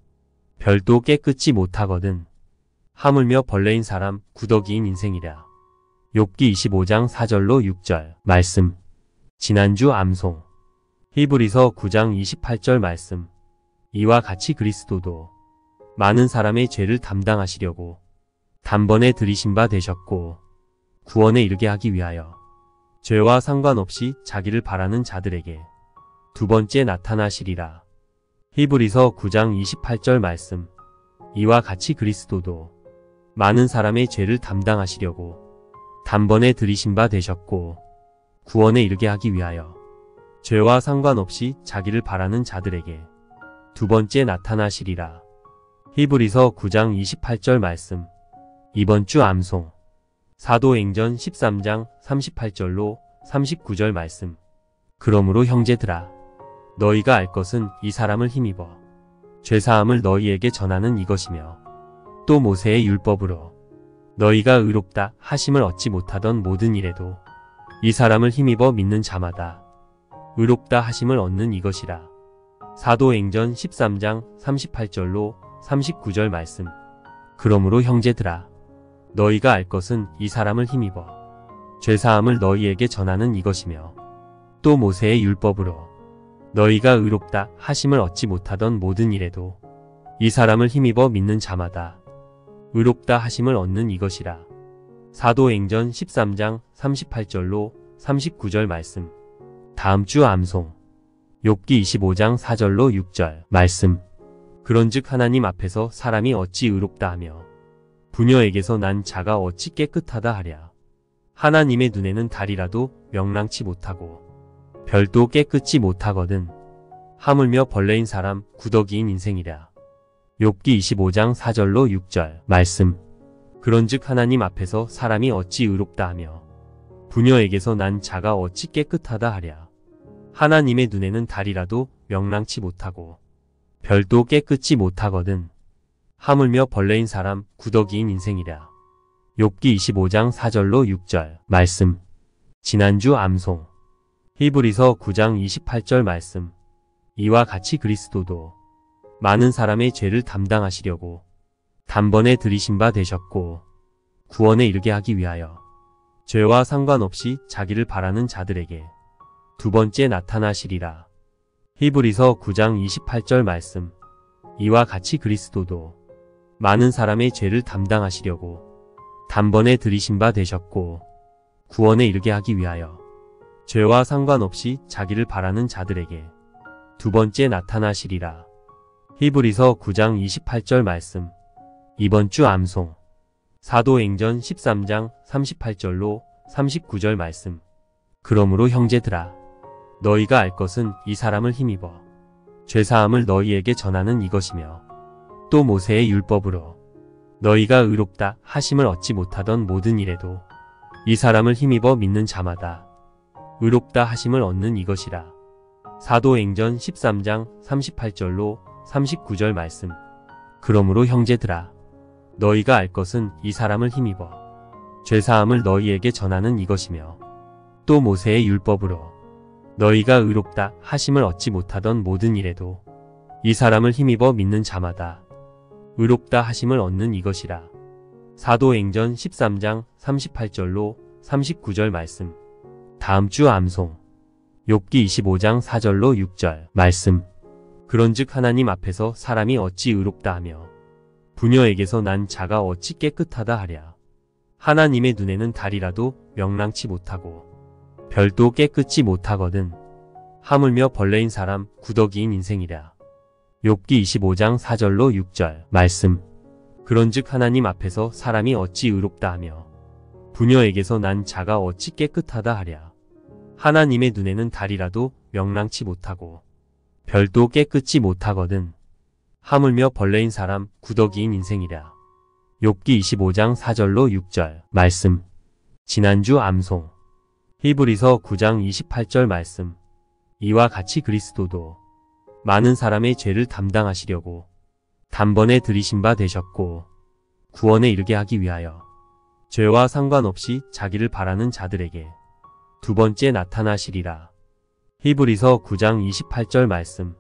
별도 깨끗지 못하거든. 하물며 벌레인 사람 구더기인 인생이랴. 욥기 25장 4절로 6절 말씀. 지난주 암송. 히브리서 9장 28절 말씀. 이와 같이 그리스도도 많은 사람의 죄를 담당하시려고 단번에 들이신 바 되셨고 구원에 이르게 하기 위하여 죄와 상관없이 자기를 바라는 자들에게 두 번째 나타나시리라. 히브리서 9장 28절 말씀. 이와 같이 그리스도도 많은 사람의 죄를 담당하시려고 단번에 들이신 바 되셨고 구원에 이르게 하기 위하여 죄와 상관없이 자기를 바라는 자들에게 두 번째 나타나시리라. 히브리서 9장 28절 말씀. 이번 주 암송. 사도행전 13장 38절로 39절 말씀. 그러므로 형제들아, 너희가 알 것은 이 사람을 힘입어 죄사함을 너희에게 전하는 이것이며 또 모세의 율법으로 너희가 의롭다 하심을 얻지 못하던 모든 일에도 이 사람을 힘입어 믿는 자마다 의롭다 하심을 얻는 이것이라. 사도행전 13장 38절로 39절 말씀. 그러므로 형제들아, 너희가 알 것은 이 사람을 힘입어 죄사함을 너희에게 전하는 이것이며 또 모세의 율법으로 너희가 의롭다 하심을 얻지 못하던 모든 일에도 이 사람을 힘입어 믿는 자마다 의롭다 하심을 얻는 이것이라. 사도행전 13장 38절로 39절 말씀. 다음 주 암송. 욥기 25장 4절로 6절 말씀. 그런즉 하나님 앞에서 사람이 어찌 의롭다 하며 부녀에게서 난 자가 어찌 깨끗하다 하랴. 하나님의 눈에는 달이라도 명랑치 못하고 별도 깨끗지 못하거든. 하물며 벌레인 사람 구더기인 인생이랴. 욥기 25장 4절로 6절 말씀. 그런즉 하나님 앞에서 사람이 어찌 의롭다 하며 부녀에게서 난 자가 어찌 깨끗하다 하랴. 하나님의 눈에는 달이라도 명랑치 못하고 별도 깨끗이 못하거든. 하물며 벌레인 사람 구더기인 인생이랴. 욥기 25장 4절로 6절 말씀. 지난주 암송. 히브리서 9장 28절 말씀. 이와 같이 그리스도도 많은 사람의 죄를 담당하시려고 단번에 들이신 바 되셨고 구원에 이르게 하기 위하여 죄와 상관없이 자기를 바라는 자들에게 두 번째 나타나시리라. 히브리서 9장 28절 말씀. 이와 같이 그리스도도 많은 사람의 죄를 담당하시려고 단번에 들이신 바 되셨고 구원에 이르게 하기 위하여 죄와 상관없이 자기를 바라는 자들에게 두 번째 나타나시리라. 히브리서 9장 28절 말씀. 이번 주 암송. 사도행전 13장 38절로 39절 말씀. 그러므로 형제들아, 너희가 알 것은 이 사람을 힘입어 죄사함을 너희에게 전하는 이것이며, 또 모세의 율법으로 너희가 의롭다 하심을 얻지 못하던 모든 일에도 이 사람을 힘입어 믿는 자마다 의롭다 하심을 얻는 이것이라. 사도행전 13장 38절로 39절 말씀. 그러므로 형제들아, 너희가 알 것은 이 사람을 힘입어 죄사함을 너희에게 전하는 이것이며, 또 모세의 율법으로 너희가 의롭다 하심을 얻지 못하던 모든 일에도 이 사람을 힘입어 믿는 자마다 의롭다 하심을 얻는 이것이라. 사도행전 13장 38절로 39절 말씀. 다음 주 암송. 욥기 25장 4절로 6절 말씀. 그런즉 하나님 앞에서 사람이 어찌 의롭다 하며 부녀에게서 난 자가 어찌 깨끗하다 하랴. 하나님의 눈에는 달이라도 명랑치 못하고 별도 깨끗이 못하거든. 하물며 벌레인 사람 구더기인 인생이랴. 욥기 25장 4절로 6절 말씀. 그런즉 하나님 앞에서 사람이 어찌 의롭다 하며 부녀에게서 난 자가 어찌 깨끗하다 하랴. 하나님의 눈에는 달이라도 명랑치 못하고 별도 깨끗이 못하거든. 하물며 벌레인 사람 구더기인 인생이랴. 욥기 25장 4절로 6절 말씀. 지난주 암송. 히브리서 9장 28절 말씀. 이와 같이 그리스도도 많은 사람의 죄를 담당하시려고 단번에 들이신 바 되셨고 구원에 이르게 하기 위하여 죄와 상관없이 자기를 바라는 자들에게 두 번째 나타나시리라. 히브리서 9장 28절 말씀.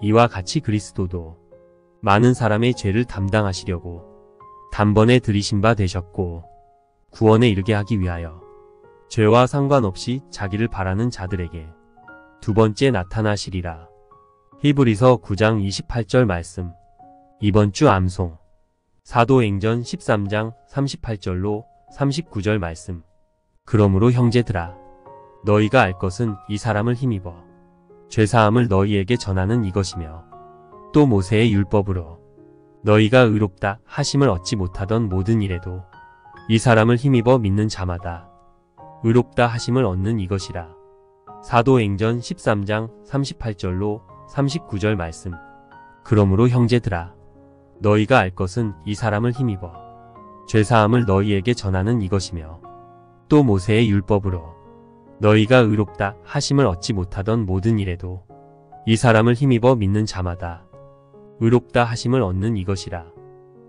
이와 같이 그리스도도 많은 사람의 죄를 담당하시려고 단번에 들이신 바 되셨고 구원에 이르게 하기 위하여 죄와 상관없이 자기를 바라는 자들에게 두 번째 나타나시리라. 히브리서 9장 28절 말씀. 이번 주 암송. 사도행전 13장 38절로 39절 말씀. 그러므로 형제들아, 너희가 알 것은 이 사람을 힘입어 죄사함을 너희에게 전하는 이것이며, 또 모세의 율법으로 너희가 의롭다 하심을 얻지 못하던 모든 일에도 이 사람을 힘입어 믿는 자마다 의롭다 하심을 얻는 이것이라. 사도행전 13장 38절로 39절 말씀. 그러므로 형제들아, 너희가 알 것은 이 사람을 힘입어 죄사함을 너희에게 전하는 이것이며, 또 모세의 율법으로 너희가 의롭다 하심을 얻지 못하던 모든 일에도 이 사람을 힘입어 믿는 자마다 의롭다 하심을 얻는 이것이라.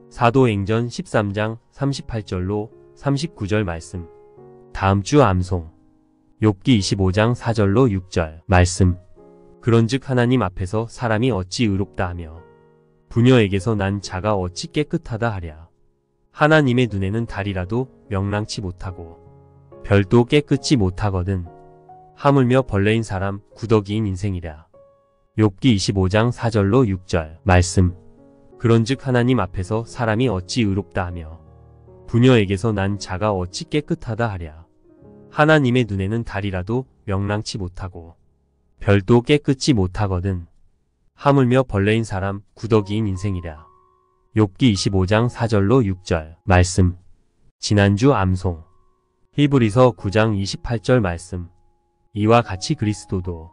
사도행전 13장 38절로 39절 말씀. 다음 주 암송. 욥기 25장 4절로 6절 말씀. 그런즉 하나님 앞에서 사람이 어찌 의롭다 하며 부녀에게서 난 자가 어찌 깨끗하다 하랴. 하나님의 눈에는 달이라도 명랑치 못하고 별도 깨끗이 못하거든. 하물며 벌레인 사람 구더기인 인생이랴. 욥기 25장 4절로 6절 말씀. 그런즉 하나님 앞에서 사람이 어찌 의롭다 하며 부녀에게서 난 자가 어찌 깨끗하다 하랴. 하나님의 눈에는 달이라도 명랑치 못하고 별도 깨끗이 못하거든. 하물며 벌레인 사람 구더기인 인생이랴. 욥기 25장 4절로 6절 말씀. 지난주 암송. 히브리서 9장 28절 말씀. 이와 같이 그리스도도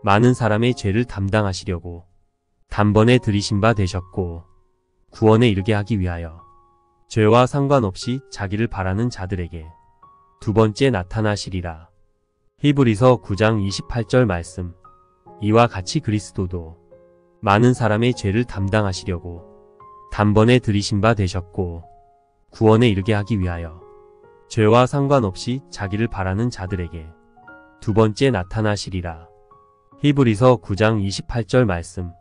많은 사람의 죄를 담당하시려고 단번에 들이신 바 되셨고 구원에 이르게 하기 위하여 죄와 상관없이 자기를 바라는 자들에게 두 번째 나타나시리라. 히브리서 9장 28절 말씀. 이와 같이 그리스도도 많은 사람의 죄를 담당하시려고 단번에 들이신 바 되셨고 구원에 이르게 하기 위하여 죄와 상관없이 자기를 바라는 자들에게 두 번째 나타나시리라. 히브리서 9장 28절 말씀.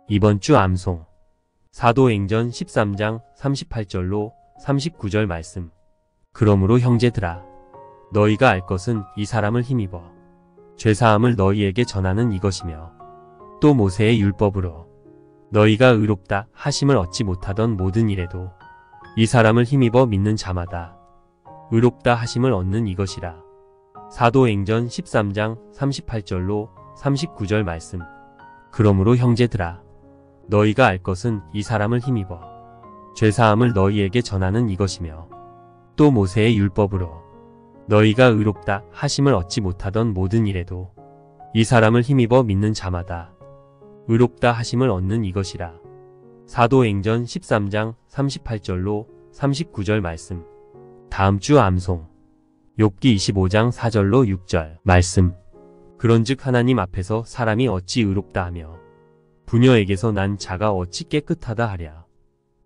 이번 주 암송. 사도행전 13장 38절로 39절 말씀. 그러므로 형제들아 너희가 알 것은 이 사람을 힘입어 죄사함을 너희에게 전하는 이것이며 또 모세의 율법으로 너희가 의롭다 하심을 얻지 못하던 모든 일에도 이 사람을 힘입어 믿는 자마다 의롭다 하심을 얻는 이것이라. 사도행전 13장 38절로 39절 말씀. 그러므로 형제들아 너희가 알 것은 이 사람을 힘입어 죄사함을 너희에게 전하는 이것이며 또 모세의 율법으로 너희가 의롭다 하심을 얻지 못하던 모든 일에도 이 사람을 힘입어 믿는 자마다 의롭다 하심을 얻는 이것이라. 사도행전 13장 38절로 39절 말씀. 다음 주 암송. 욥기 25장 4절로 6절 말씀. 그런즉 하나님 앞에서 사람이 어찌 의롭다 하며 부녀에게서 난 자가 어찌 깨끗하다 하랴.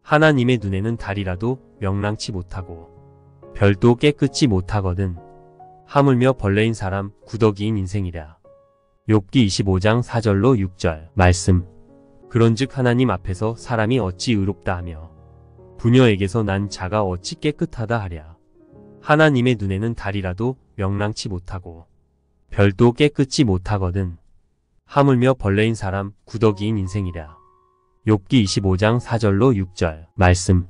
하나님의 눈에는 달이라도 명랑치 못하고 별도 깨끗지 못하거든 하물며 벌레인 사람 구더기인 인생이랴. 욥기 25장 4절로 6절 말씀. 그런즉 하나님 앞에서 사람이 어찌 의롭다 하며 부녀에게서 난 자가 어찌 깨끗하다 하랴. 하나님의 눈에는 달이라도 명랑치 못하고 별도 깨끗지 못하거든 하물며 벌레인 사람 구더기인 인생이랴. 욥기 25장 4절로 6절 말씀.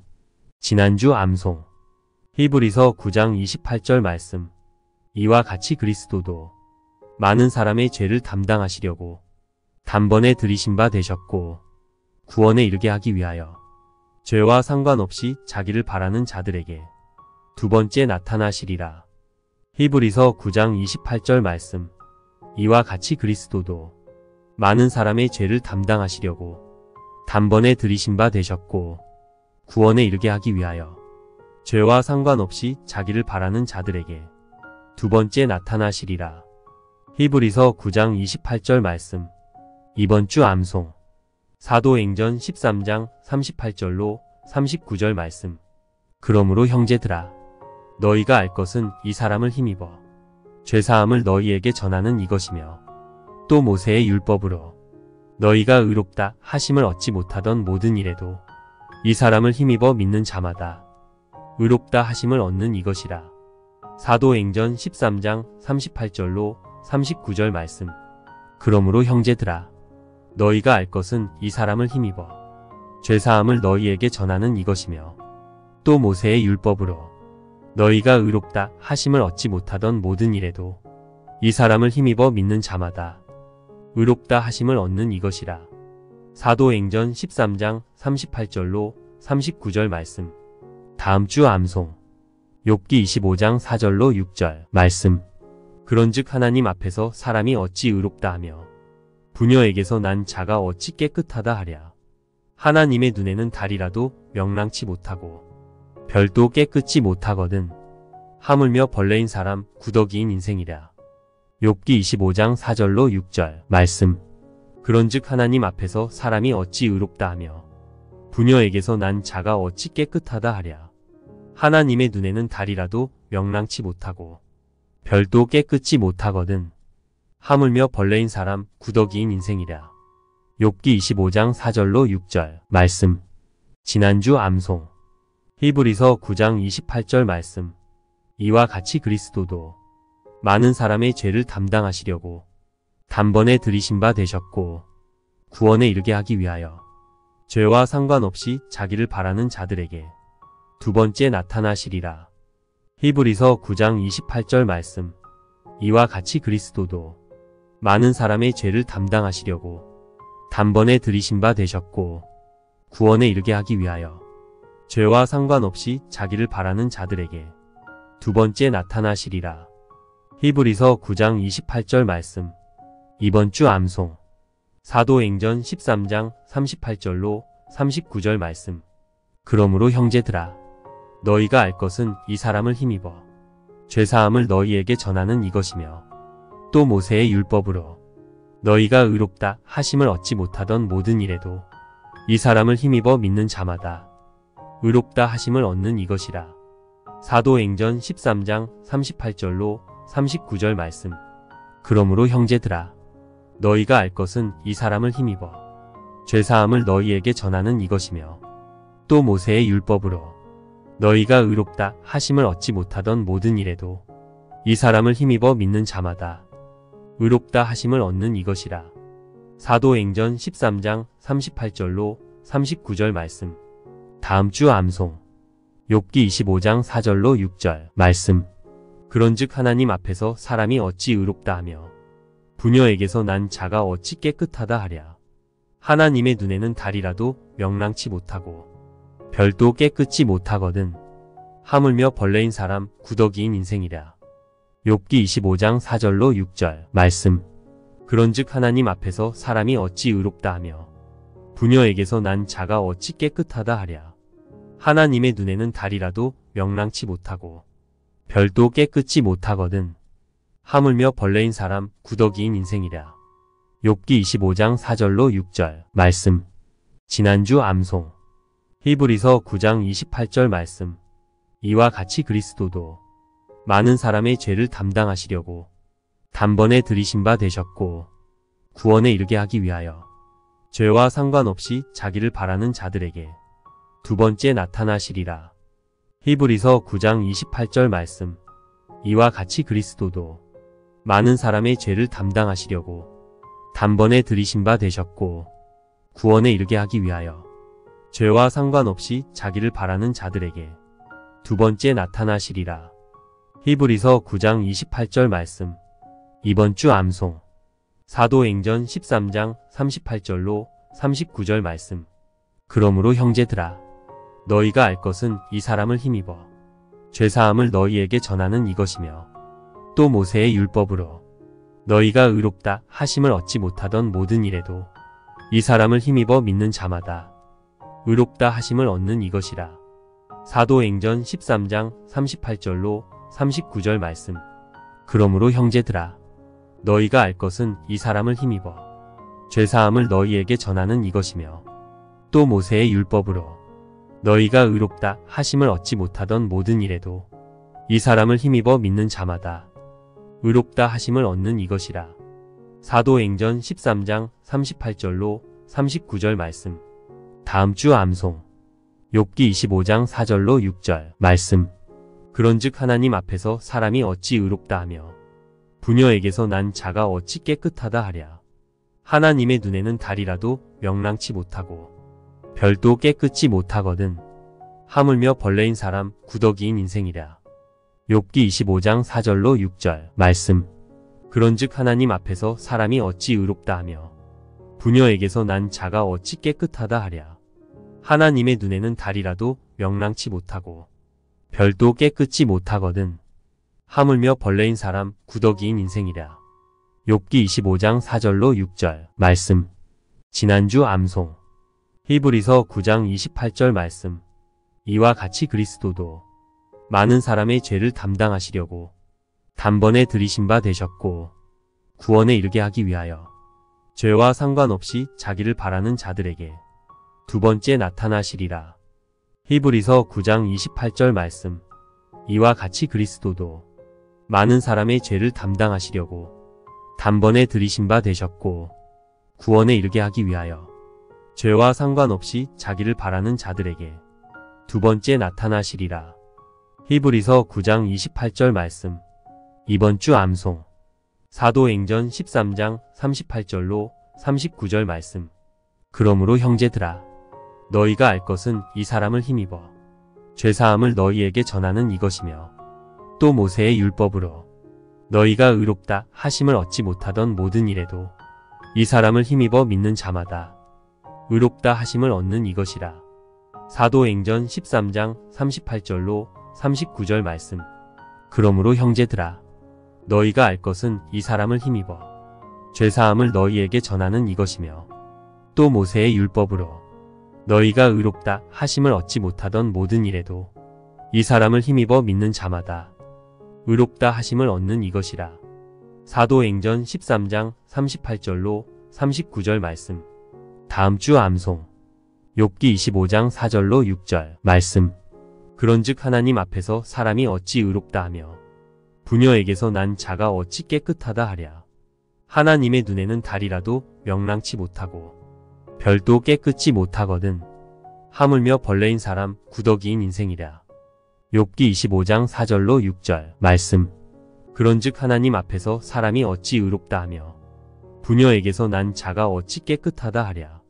지난주 암송. 히브리서 9장 28절 말씀. 이와 같이 그리스도도 많은 사람의 죄를 담당하시려고 단번에 들이신 바 되셨고 구원에 이르게 하기 위하여 죄와 상관없이 자기를 바라는 자들에게 두 번째 나타나시리라. 히브리서 9장 28절 말씀. 이와 같이 그리스도도 많은 사람의 죄를 담당하시려고 단번에 들이신 바 되셨고 구원에 이르게 하기 위하여 죄와 상관없이 자기를 바라는 자들에게 두 번째 나타나시리라. 히브리서 9장 28절 말씀. 이번 주 암송. 사도행전 13장 38절로 39절 말씀. 그러므로 형제들아 너희가 알 것은 이 사람을 힘입어 죄사함을 너희에게 전하는 이것이며 또 모세의 율법으로 너희가 의롭다 하심을 얻지 못하던 모든 일에도 이 사람을 힘입어 믿는 자마다 의롭다 하심을 얻는 이것이라. 사도행전 13장 38절로 39절 말씀. 그러므로 형제들아 너희가 알 것은 이 사람을 힘입어 죄사함을 너희에게 전하는 이것이며 또 모세의 율법으로 너희가 의롭다 하심을 얻지 못하던 모든 일에도 이 사람을 힘입어 믿는 자마다 의롭다 하심을 얻는 이것이라. 사도행전 13장 38절로 39절 말씀. 다음 주 암송. 욥기 25장 4절로 6절 말씀. 그런즉 하나님 앞에서 사람이 어찌 의롭다 하며 부녀에게서 난 자가 어찌 깨끗하다 하랴. 하나님의 눈에는 달이라도 명랑치 못하고 별도 깨끗지 못하거든 하물며 벌레인 사람 구더기인 인생이랴. 욥기 25장 4절로 6절 말씀. 그런즉 하나님 앞에서 사람이 어찌 의롭다 하며 부녀에게서 난 자가 어찌 깨끗하다 하랴. 하나님의 눈에는 달이라도 명랑치 못하고 별도 깨끗지 못하거든 하물며 벌레인 사람 구더기인 인생이랴. 욥기 25장 4절로 6절 말씀. 지난주 암송. 히브리서 9장 28절 말씀. 이와 같이 그리스도도 많은 사람의 죄를 담당하시려고 단번에 들이신 바 되셨고 구원에 이르게 하기 위하여 죄와 상관없이 자기를 바라는 자들에게 두 번째 나타나시리라. 히브리서 9장 28절 말씀. 이와 같이 그리스도도 많은 사람의 죄를 담당하시려고 단번에 들이신 바 되셨고 구원에 이르게 하기 위하여 죄와 상관없이 자기를 바라는 자들에게 두 번째 나타나시리라. 히브리서 9장 28절 말씀. 이번 주 암송. 사도행전 13장 38절로 39절 말씀. 그러므로 형제들아 너희가 알 것은 이 사람을 힘입어 죄사함을 너희에게 전하는 이것이며 또 모세의 율법으로 너희가 의롭다 하심을 얻지 못하던 모든 일에도 이 사람을 힘입어 믿는 자마다 의롭다 하심을 얻는 이것이라. 사도행전 13장 38절로 39절 말씀. 그러므로 형제들아, 너희가 알 것은 이 사람을 힘입어 죄사함을 너희에게 전하는 이것이며, 또 모세의 율법으로 너희가 의롭다 하심을 얻지 못하던 모든 일에도 이 사람을 힘입어 믿는 자마다 의롭다 하심을 얻는 이것이라. 사도행전 13장 38절로 39절 말씀. 다음 주 암송. 욥기 25장 4절로 6절 말씀. 그런즉 하나님 앞에서 사람이 어찌 의롭다 하며 부녀에게서 난 자가 어찌 깨끗하다 하랴. 하나님의 눈에는 달이라도 명랑치 못하고 별도 깨끗지 못하거든. 하물며 벌레인 사람 구더기인 인생이랴. 욥기 25장 4절로 6절 말씀. 그런즉 하나님 앞에서 사람이 어찌 의롭다 하며 부녀에게서 난 자가 어찌 깨끗하다 하랴. 하나님의 눈에는 달이라도 명랑치 못하고 별도 깨끗지 못하거든. 하물며 벌레인 사람 구더기인 인생이랴. 욥기 25장 4절로 6절 말씀. 지난주 암송. 히브리서 9장 28절 말씀. 이와 같이 그리스도도 많은 사람의 죄를 담당하시려고 단번에 들이신 바 되셨고, 구원에 이르게 하기 위하여 죄와 상관없이 자기를 바라는 자들에게 두 번째 나타나시리라. 히브리서 9장 28절 말씀. 이와 같이 그리스도도 많은 사람의 죄를 담당하시려고 단번에 들이신 바 되셨고, 구원에 이르게 하기 위하여 죄와 상관없이 자기를 바라는 자들에게 두 번째 나타나시리라. 히브리서 9장 28절 말씀. 이번 주 암송. 사도행전 13장 38절로 39절 말씀. 그러므로 형제들아, 너희가 알 것은 이 사람을 힘입어 죄사함을 너희에게 전하는 이것이며, 또 모세의 율법으로 너희가 의롭다 하심을 얻지 못하던 모든 일에도 이 사람을 힘입어 믿는 자마다 의롭다 하심을 얻는 이것이라. 사도행전 13장 38절로 39절 말씀. 그러므로 형제들아, 너희가 알 것은 이 사람을 힘입어 죄사함을 너희에게 전하는 이것이며, 또 모세의 율법으로 너희가 의롭다 하심을 얻지 못하던 모든 일에도 이 사람을 힘입어 믿는 자마다 의롭다 하심을 얻는 이것이라. 사도행전 13장 38절로 39절 말씀. 다음 주 암송. 욥기 25장 4절로 6절 말씀. 그런즉 하나님 앞에서 사람이 어찌 의롭다 하며 부녀에게서 난 자가 어찌 깨끗하다 하랴. 하나님의 눈에는 달이라도 명랑치 못하고 별도 깨끗지 못하거든. 하물며 벌레인 사람 구더기인 인생이랴. 욥기 25장 4절로 6절 말씀. 그런즉 하나님 앞에서 사람이 어찌 의롭다 하며 부녀에게서 난 자가 어찌 깨끗하다 하랴. 하나님의 눈에는 달이라도 명랑치 못하고 별도 깨끗지 못하거든. 하물며 벌레인 사람 구더기인 인생이랴. 욥기 25장 4절로 6절 말씀. 지난주 암송. 히브리서 9장 28절 말씀. 이와 같이 그리스도도 많은 사람의 죄를 담당하시려고 단번에 들이신 바 되셨고, 구원에 이르게 하기 위하여 죄와 상관없이 자기를 바라는 자들에게 두 번째 나타나시리라. 히브리서 9장 28절 말씀. 이와 같이 그리스도도 많은 사람의 죄를 담당하시려고 단번에 들이신 바 되셨고, 구원에 이르게 하기 위하여 죄와 상관없이 자기를 바라는 자들에게 두 번째 나타나시리라. 히브리서 9장 28절 말씀. 이번 주 암송. 사도행전 13장 38절로 39절 말씀. 그러므로 형제들아, 너희가 알 것은 이 사람을 힘입어 죄사함을 너희에게 전하는 이것이며, 또 모세의 율법으로 너희가 의롭다 하심을 얻지 못하던 모든 일에도 이 사람을 힘입어 믿는 자마다 의롭다 하심을 얻는 이것이라. 사도행전 13장 38절로 39절 말씀. 그러므로 형제들아, 너희가 알 것은 이 사람을 힘입어 죄사함을 너희에게 전하는 이것이며, 또 모세의 율법으로 너희가 의롭다 하심을 얻지 못하던 모든 일에도 이 사람을 힘입어 믿는 자마다 의롭다 하심을 얻는 이것이라. 사도행전 13장 38절로 39절 말씀. 다음 주 암송. 욥기 25장 4절로 6절 말씀. 그런즉 하나님 앞에서 사람이 어찌 의롭다 하며 부녀에게서 난 자가 어찌 깨끗하다 하랴. 하나님의 눈에는 달이라도 명랑치 못하고 별도 깨끗이 못하거든. 하물며 벌레인 사람 구더기인 인생이랴. 욥기 25장 4절로 6절 말씀. 그런즉 하나님 앞에서 사람이 어찌 의롭다 하며 부녀에게서 난 자가 어찌 깨끗하다 하랴.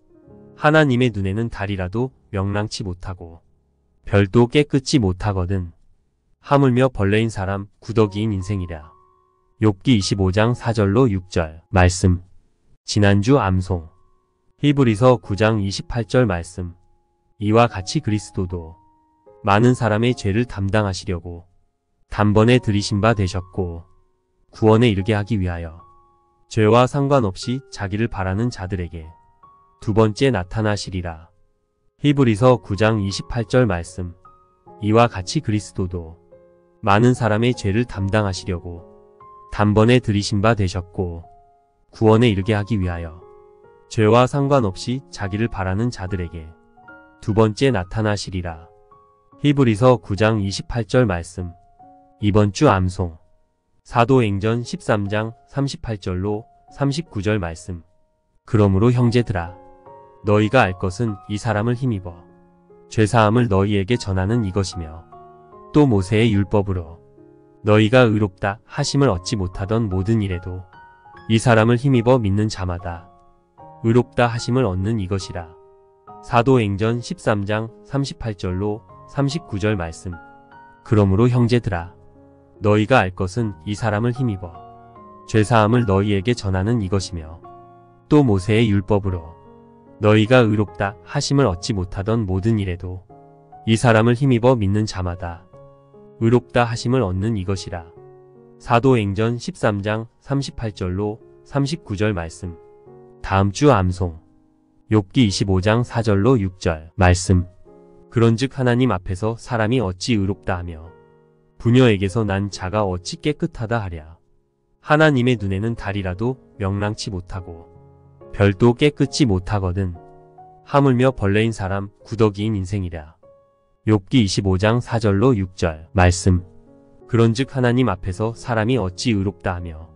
하나님의 눈에는 달이라도 명랑치 못하고 별도 깨끗이 못하거든. 하물며 벌레인 사람 구더기인 인생이랴. 욥기 25장 4절로 6절 말씀. 지난주 암송. 히브리서 9장 28절 말씀. 이와 같이 그리스도도 많은 사람의 죄를 담당하시려고 단번에 들이신 바 되셨고 구원에 이르게 하기 위하여 죄와 상관없이 자기를 바라는 자들에게 두 번째 나타나시리라. 히브리서 9장 28절 말씀. 이와 같이 그리스도도 많은 사람의 죄를 담당하시려고 단번에 들이신 바 되셨고 구원에 이르게 하기 위하여 죄와 상관없이 자기를 바라는 자들에게 두 번째 나타나시리라. 히브리서 9장 28절 말씀. 이번 주 암송. 사도행전 13장 38절로 39절 말씀. 그러므로 형제들아 너희가 알 것은 이 사람을 힘입어 죄사함을 너희에게 전하는 이것이며 또 모세의 율법으로 너희가 의롭다 하심을 얻지 못하던 모든 일에도 이 사람을 힘입어 믿는 자마다 의롭다 하심을 얻는 이것이라. 사도행전 13장 38절로 39절 말씀. 그러므로 형제들아 너희가 알 것은 이 사람을 힘입어 죄사함을 너희에게 전하는 이것이며 또 모세의 율법으로 너희가 의롭다 하심을 얻지 못하던 모든 일에도 이 사람을 힘입어 믿는 자마다 의롭다 하심을 얻는 이것이라. 사도행전 13장 38절로 39절 말씀. 다음 주 암송. 욥기 25장 4절로 6절 말씀. 그런즉 하나님 앞에서 사람이 어찌 의롭다 하며 부녀에게서 난 자가 어찌 깨끗하다 하랴. 하나님의 눈에는 달이라도 명랑치 못하고 별도 깨끗이 못하거든. 하물며 벌레인 사람 구더기인 인생이랴. 욥기 25장 4절로 6절 말씀. 그런즉 하나님 앞에서 사람이 어찌 의롭다 하며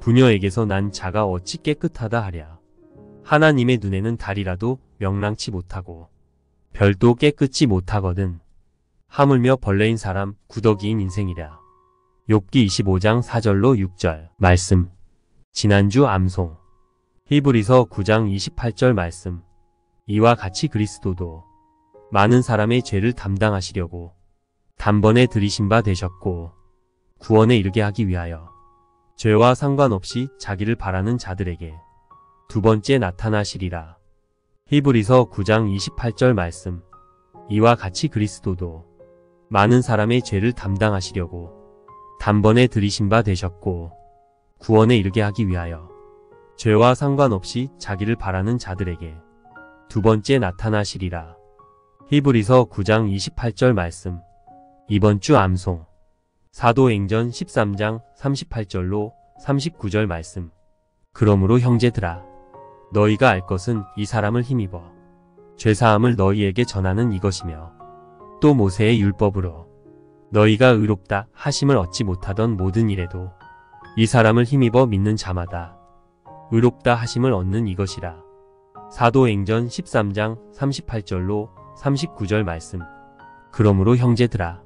부녀에게서 난 자가 어찌 깨끗하다 하랴. 하나님의 눈에는 달이라도 명랑치 못하고 별도 깨끗이 못하거든. 하물며 벌레인 사람 구더기인 인생이랴. 욥기 25장 4절로 6절 말씀. 지난주 암송. 히브리서 9장 28절 말씀. 이와 같이 그리스도도 많은 사람의 죄를 담당하시려고 단번에 들이신 바 되셨고 구원에 이르게 하기 위하여 죄와 상관없이 자기를 바라는 자들에게 두 번째 나타나시리라. 히브리서 9장 28절 말씀. 이와 같이 그리스도도 많은 사람의 죄를 담당하시려고 단번에 들이신 바 되셨고 구원에 이르게 하기 위하여 죄와 상관없이 자기를 바라는 자들에게 두 번째 나타나시리라. 히브리서 9장 28절 말씀. 이번 주 암송. 사도행전 13장 38절로 39절 말씀. 그러므로 형제들아 너희가 알 것은 이 사람을 힘입어 죄사함을 너희에게 전하는 이것이며 또 모세의 율법으로 너희가 의롭다 하심을 얻지 못하던 모든 일에도 이 사람을 힘입어 믿는 자마다 의롭다 하심을 얻는 이것이라. 사도행전 13장 38절로 39절 말씀. 그러므로 형제들아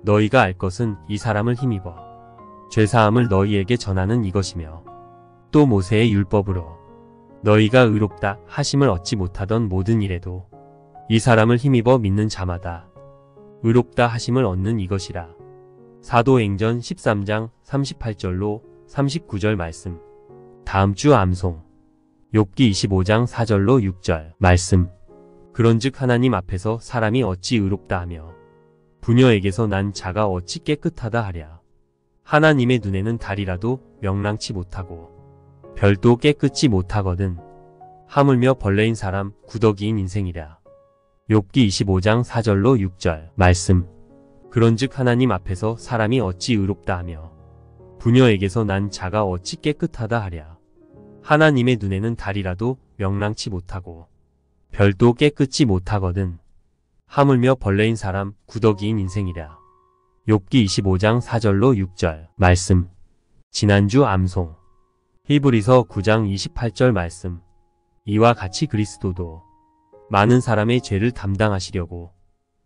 너희가 알 것은 이 사람을 힘입어 죄사함을 너희에게 전하는 이것이며 또 모세의 율법으로 너희가 의롭다 하심을 얻지 못하던 모든 일에도 이 사람을 힘입어 믿는 자마다 의롭다 하심을 얻는 이것이라. 사도행전 13장 38절로 39절 말씀. 다음 주 암송. 욥기 25장 4절로 6절 말씀. 그런즉 하나님 앞에서 사람이 어찌 의롭다 하며 부녀에게서 난 자가 어찌 깨끗하다 하랴. 하나님의 눈에는 달이라도 명랑치 못하고 별도 깨끗이 못하거든. 하물며 벌레인 사람 구더기인 인생이랴. 욥기 25장 4절로 6절 말씀. 그런즉 하나님 앞에서 사람이 어찌 의롭다 하며 부녀에게서 난 자가 어찌 깨끗하다 하랴. 하나님의 눈에는 달이라도 명랑치 못하고 별도 깨끗이 못하거든. 하물며 벌레인 사람 구더기인 인생이랴. 욥기 25장 4절로 6절 말씀. 지난주 암송. 히브리서 9장 28절 말씀. 이와 같이 그리스도도 많은 사람의 죄를 담당하시려고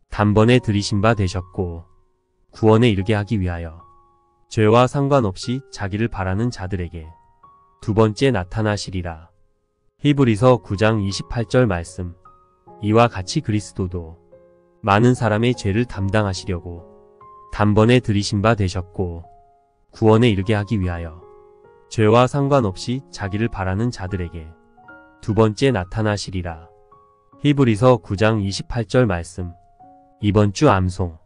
단번에 들이신 바 되셨고 구원에 이르게 하기 위하여 죄와 상관없이 자기를 바라는 자들에게 두 번째 나타나시리라. 히브리서 9장 28절 말씀. 이와 같이 그리스도도 많은 사람의 죄를 담당하시려고 단번에 들이신 바 되셨고 구원에 이르게 하기 위하여 죄와 상관없이 자기를 바라는 자들에게 두 번째 나타나시리라. 히브리서 9장 28절 말씀. 이번 주 암송.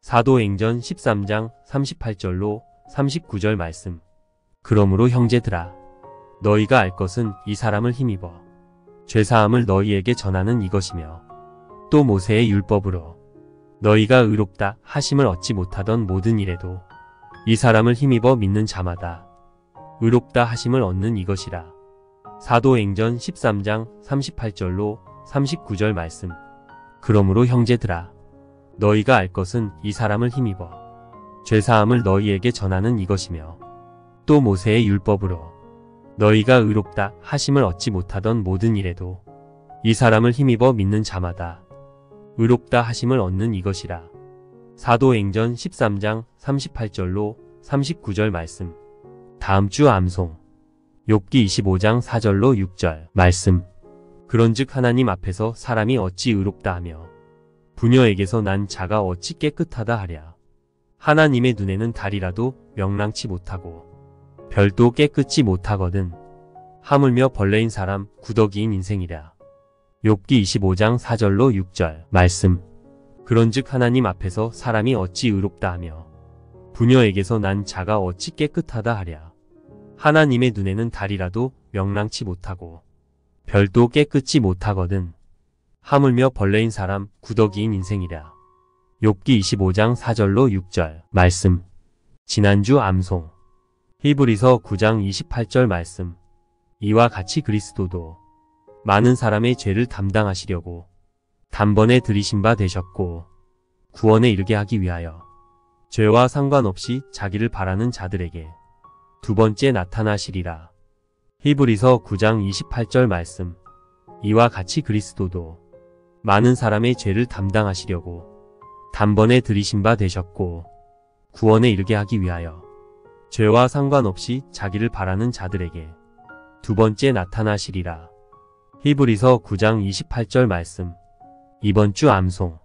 사도행전 13장 38절로 39절 말씀. 그러므로 형제들아, 너희가 알 것은 이 사람을 힘입어 죄사함을 너희에게 전하는 이것이며, 또 모세의 율법으로 너희가 의롭다 하심을 얻지 못하던 모든 일에도 이 사람을 힘입어 믿는 자마다 의롭다 하심을 얻는 이것이라. 사도행전 13장 38절로 39절 말씀. 그러므로 형제들아, 너희가 알 것은 이 사람을 힘입어 죄사함을 너희에게 전하는 이것이며, 또 모세의 율법으로 너희가 의롭다 하심을 얻지 못하던 모든 일에도 이 사람을 힘입어 믿는 자마다 의롭다 하심을 얻는 이것이라. 사도행전 13장 38절로 39절 말씀. 다음 주 암송. 욥기 25장 4절로 6절 말씀. 그런즉 하나님 앞에서 사람이 어찌 의롭다 하며 부녀에게서 난 자가 어찌 깨끗하다 하랴. 하나님의 눈에는 달이라도 명랑치 못하고 별도 깨끗이 못하거든. 하물며 벌레인 사람 구더기인 인생이랴. 욥기 25장 4절로 6절 말씀. 그런즉 하나님 앞에서 사람이 어찌 의롭다 하며 부녀에게서 난 자가 어찌 깨끗하다 하랴. 하나님의 눈에는 달이라도 명랑치 못하고 별도 깨끗이 못하거든. 하물며 벌레인 사람 구더기인 인생이랴. 욥기 25장 4절로 6절 말씀. 지난주 암송. 히브리서 9장 28절 말씀. 이와 같이 그리스도도 많은 사람의 죄를 담당하시려고 단번에 들이신 바 되셨고 구원에 이르게 하기 위하여 죄와 상관없이 자기를 바라는 자들에게 두 번째 나타나시리라. 히브리서 9장 28절 말씀. 이와 같이 그리스도도 많은 사람의 죄를 담당하시려고 단번에 들이신 바 되셨고 구원에 이르게 하기 위하여 죄와 상관없이 자기를 바라는 자들에게 두 번째 나타나시리라. 히브리서 9장 28절 말씀. 이번 주 암송.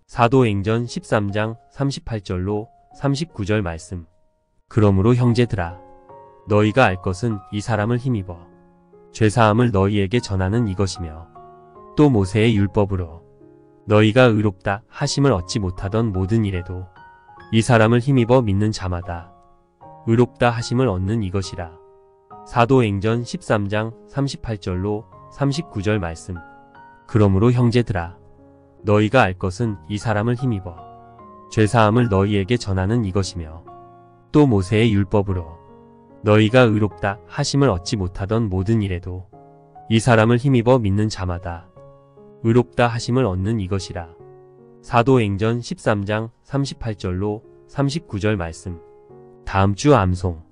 사도행전 13장 38절로 39절 말씀. 그러므로 형제들아, 너희가 알 것은 이 사람을 힘입어 죄사함을 너희에게 전하는 이것이며, 또 모세의 율법으로 너희가 의롭다 하심을 얻지 못하던 모든 일에도 이 사람을 힘입어 믿는 자마다 의롭다 하심을 얻는 이것이라. 사도행전 13장 38절로 39절 말씀. 그러므로 형제들아, 너희가 알 것은 이 사람을 힘입어 죄사함을 너희에게 전하는 이것이며, 또 모세의 율법으로 너희가 의롭다 하심을 얻지 못하던 모든 일에도 이 사람을 힘입어 믿는 자마다 의롭다 하심을 얻는 이것이라. 사도행전 13장 38절로 39절 말씀. 다음 주 암송.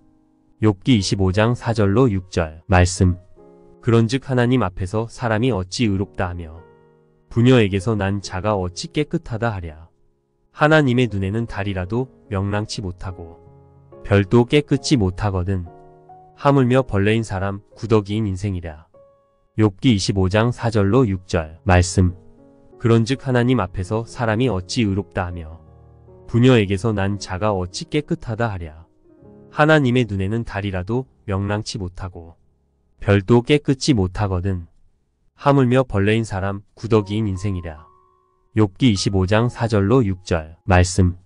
욥기 25장 4절로 6절 말씀. 그런즉 하나님 앞에서 사람이 어찌 의롭다 하며 부녀에게서 난 자가 어찌 깨끗하다 하랴. 하나님의 눈에는 달이라도 명랑치 못하고 별도 깨끗이 못하거든. 하물며 벌레인 사람 구더기인 인생이랴. 욥기 25장 4절로 6절 말씀. 그런즉 하나님 앞에서 사람이 어찌 의롭다 하며 부녀에게서 난 자가 어찌 깨끗하다 하랴. 하나님의 눈에는 달이라도 명랑치 못하고 별도 깨끗이 못하거든. 하물며 벌레인 사람 구더기인 인생이랴. 욥기 25장 4절로 6절 말씀.